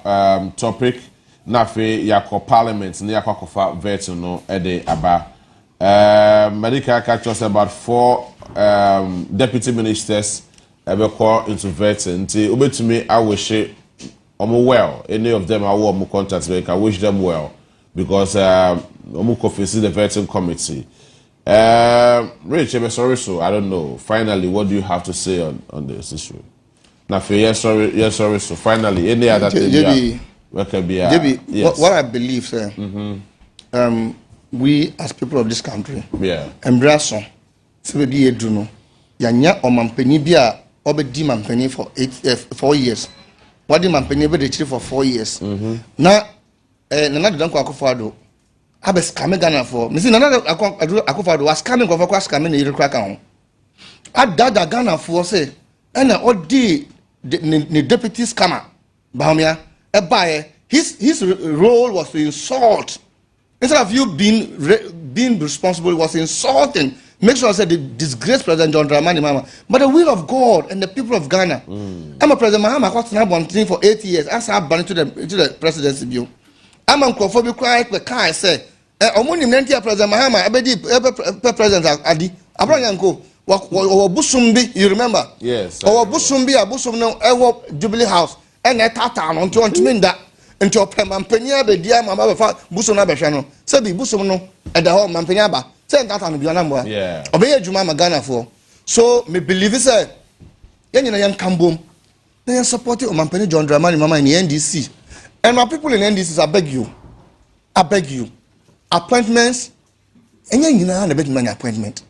topic. Nafe yako parliament, ni yako kofa veto no ede aba. Medical catch us about 4 deputy ministers ebe call into veto. Nti ubetumi I wish well. Any of them are warm contracts. I wish them well because omu confess the vetting committee. Rich, I'm sorry, so I don't know. Finally, what do you have to say on this issue? Now, yes, sorry. So finally, any other thing? What I believe, sir. We as people of this country, embrace on. So be eduno. Yanya omampeni bia obedi mampeni for 4 years. What the mampeni be the for 4 years. Na nana de danko akofado. Abe scamming Ghana for. Me see nana akofado was scamming for scamming the crack on. Adada Ghana for say. Na odi the deputy scammer. Bahamia. His role was to insult. Instead of you being responsible, it was insulting. Make sure I said the disgraced President John Dramani Mahama. But the will of God and the people of Ghana. I'm a President Mahama. I got to one thing for 8 years. I said I've to the presidency view. I'm uncomfortable. Quiet. The car I say. Omuni mnentia President Mahama. Abedi President Adi. Abranyanko. Busumbi. You remember? Yes. Or Busumbi. Busum no. Ewo Jubilee House. And I tata on to mean that. Into a mampenia be dear mamma busona beshano. Say the busono at the whole mampenia ba. Say that and be number. Yeah. Obey Juma Magana for. So me believe it say. Yan Kambum. They are supporting Mampeni John Dramani Mama in the NDC. And my people in NDC, I beg you. Appointments. And you know a bit money appointment.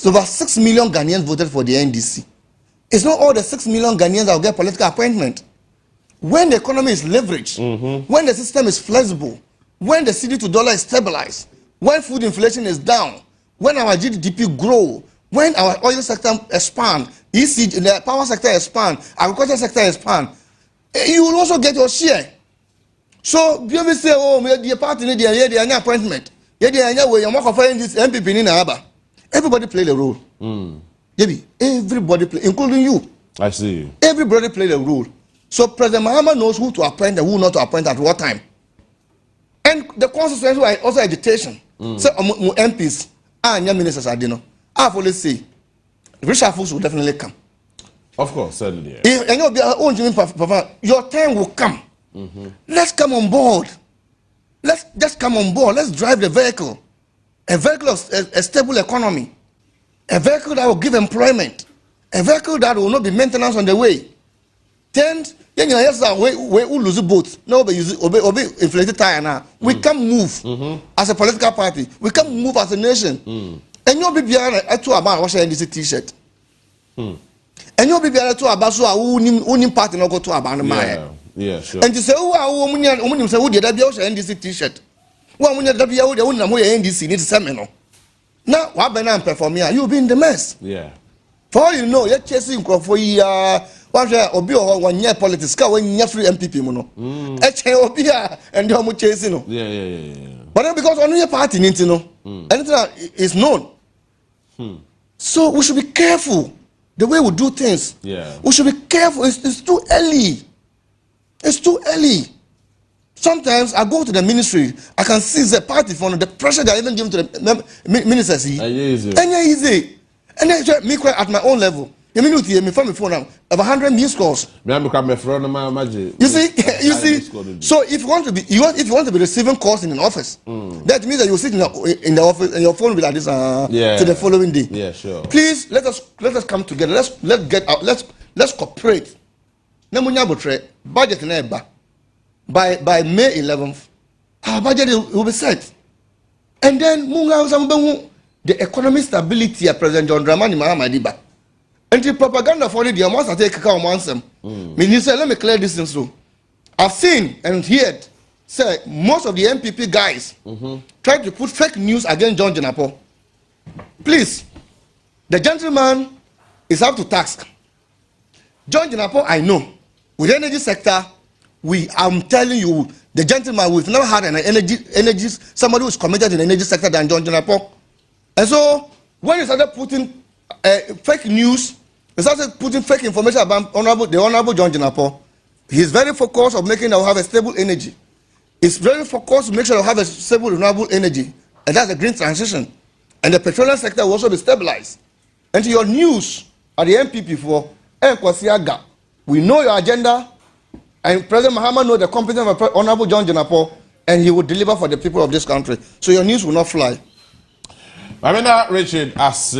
Over 6 million Ghanaians voted for the NDC. It's not all the 6 million Ghanaians that will get political appointment. When the economy is leveraged, when the system is flexible, when the cedi to dollar is stabilized, when food inflation is down, when our GDP grow, when our oil sector expand, the power sector expand, agriculture sector expand, you will also get your share. So people say, oh, the party need the appointment. Everybody play the role. Everybody play, including you. I see. Everybody play the role. So President Mahama knows who to appoint and who not to appoint at what time. And the consequences were also agitation. So MPs and young ministers are dinner. I always say, Richard Fuchs will definitely come. Of course, certainly. Your time will come. Let's come on board. Let's just come on board. Let's drive the vehicle. A vehicle of a stable economy. A vehicle that will give employment. A vehicle that will not be maintenance on the way. Then, we lose boat. No, we inflated tire now. We can move as a political party. We can move as a nation. And you'll be behind a 2 about washing this t-shirt. And you'll be behind a 2 about so who party not go to about the mile. Yeah, sure. And you say, oh, woman say, who did I be washing this t-shirt? Well, when you're NDC, need to seminar. Now, what banana perform here? You'll be in the mess. Yeah. For all you know, you're chasing for Obi or 1 year politics, when you're free MPP mono. Obi and you're chasing. Yeah. But then because only your party needs to know. Anything is known. So we should be careful the way we do things. Yeah. We should be careful. It's too early. It's too early. Sometimes I go to the ministry, I can see the party from the pressure they even give to the ministers. Easy. And then me at my own level. You mean me from my phone now? Of 100 missed calls. You see. So if you want to be, receiving calls in an office, that means that you sit in the office and your phone will be like this to the following day. Yeah, sure. Please let us come together. Let's get out. Let's cooperate. Budget in by May 11th, our budget will be set, and then the economic stability of President John Dramani Mahama Diba. And the propaganda for the amount I take account once them. Minister, let me clear this thing through. I've seen and heard say most of the MPP guys try to put fake news against John Jenapo. Please, the gentleman is up to task. John Jenapo, I know, with the energy sector, I'm telling you, the gentleman, we've never had an energy somebody who's committed in the energy sector than John Jenapo. And so when you started putting fake news, you started putting fake information about the Honorable John Jenapo, he's very focused on making us have a stable energy. He's very focused to make sure we have a stable, renewable energy. And that's a green transition. And the petroleum sector will also be stabilized. And to your news at the MPP for Nkwasiaga, we know your agenda, and President Mahama knows the competence of Honorable John Jenapo, and he will deliver for the people of this country. So your news will not fly. Richard, as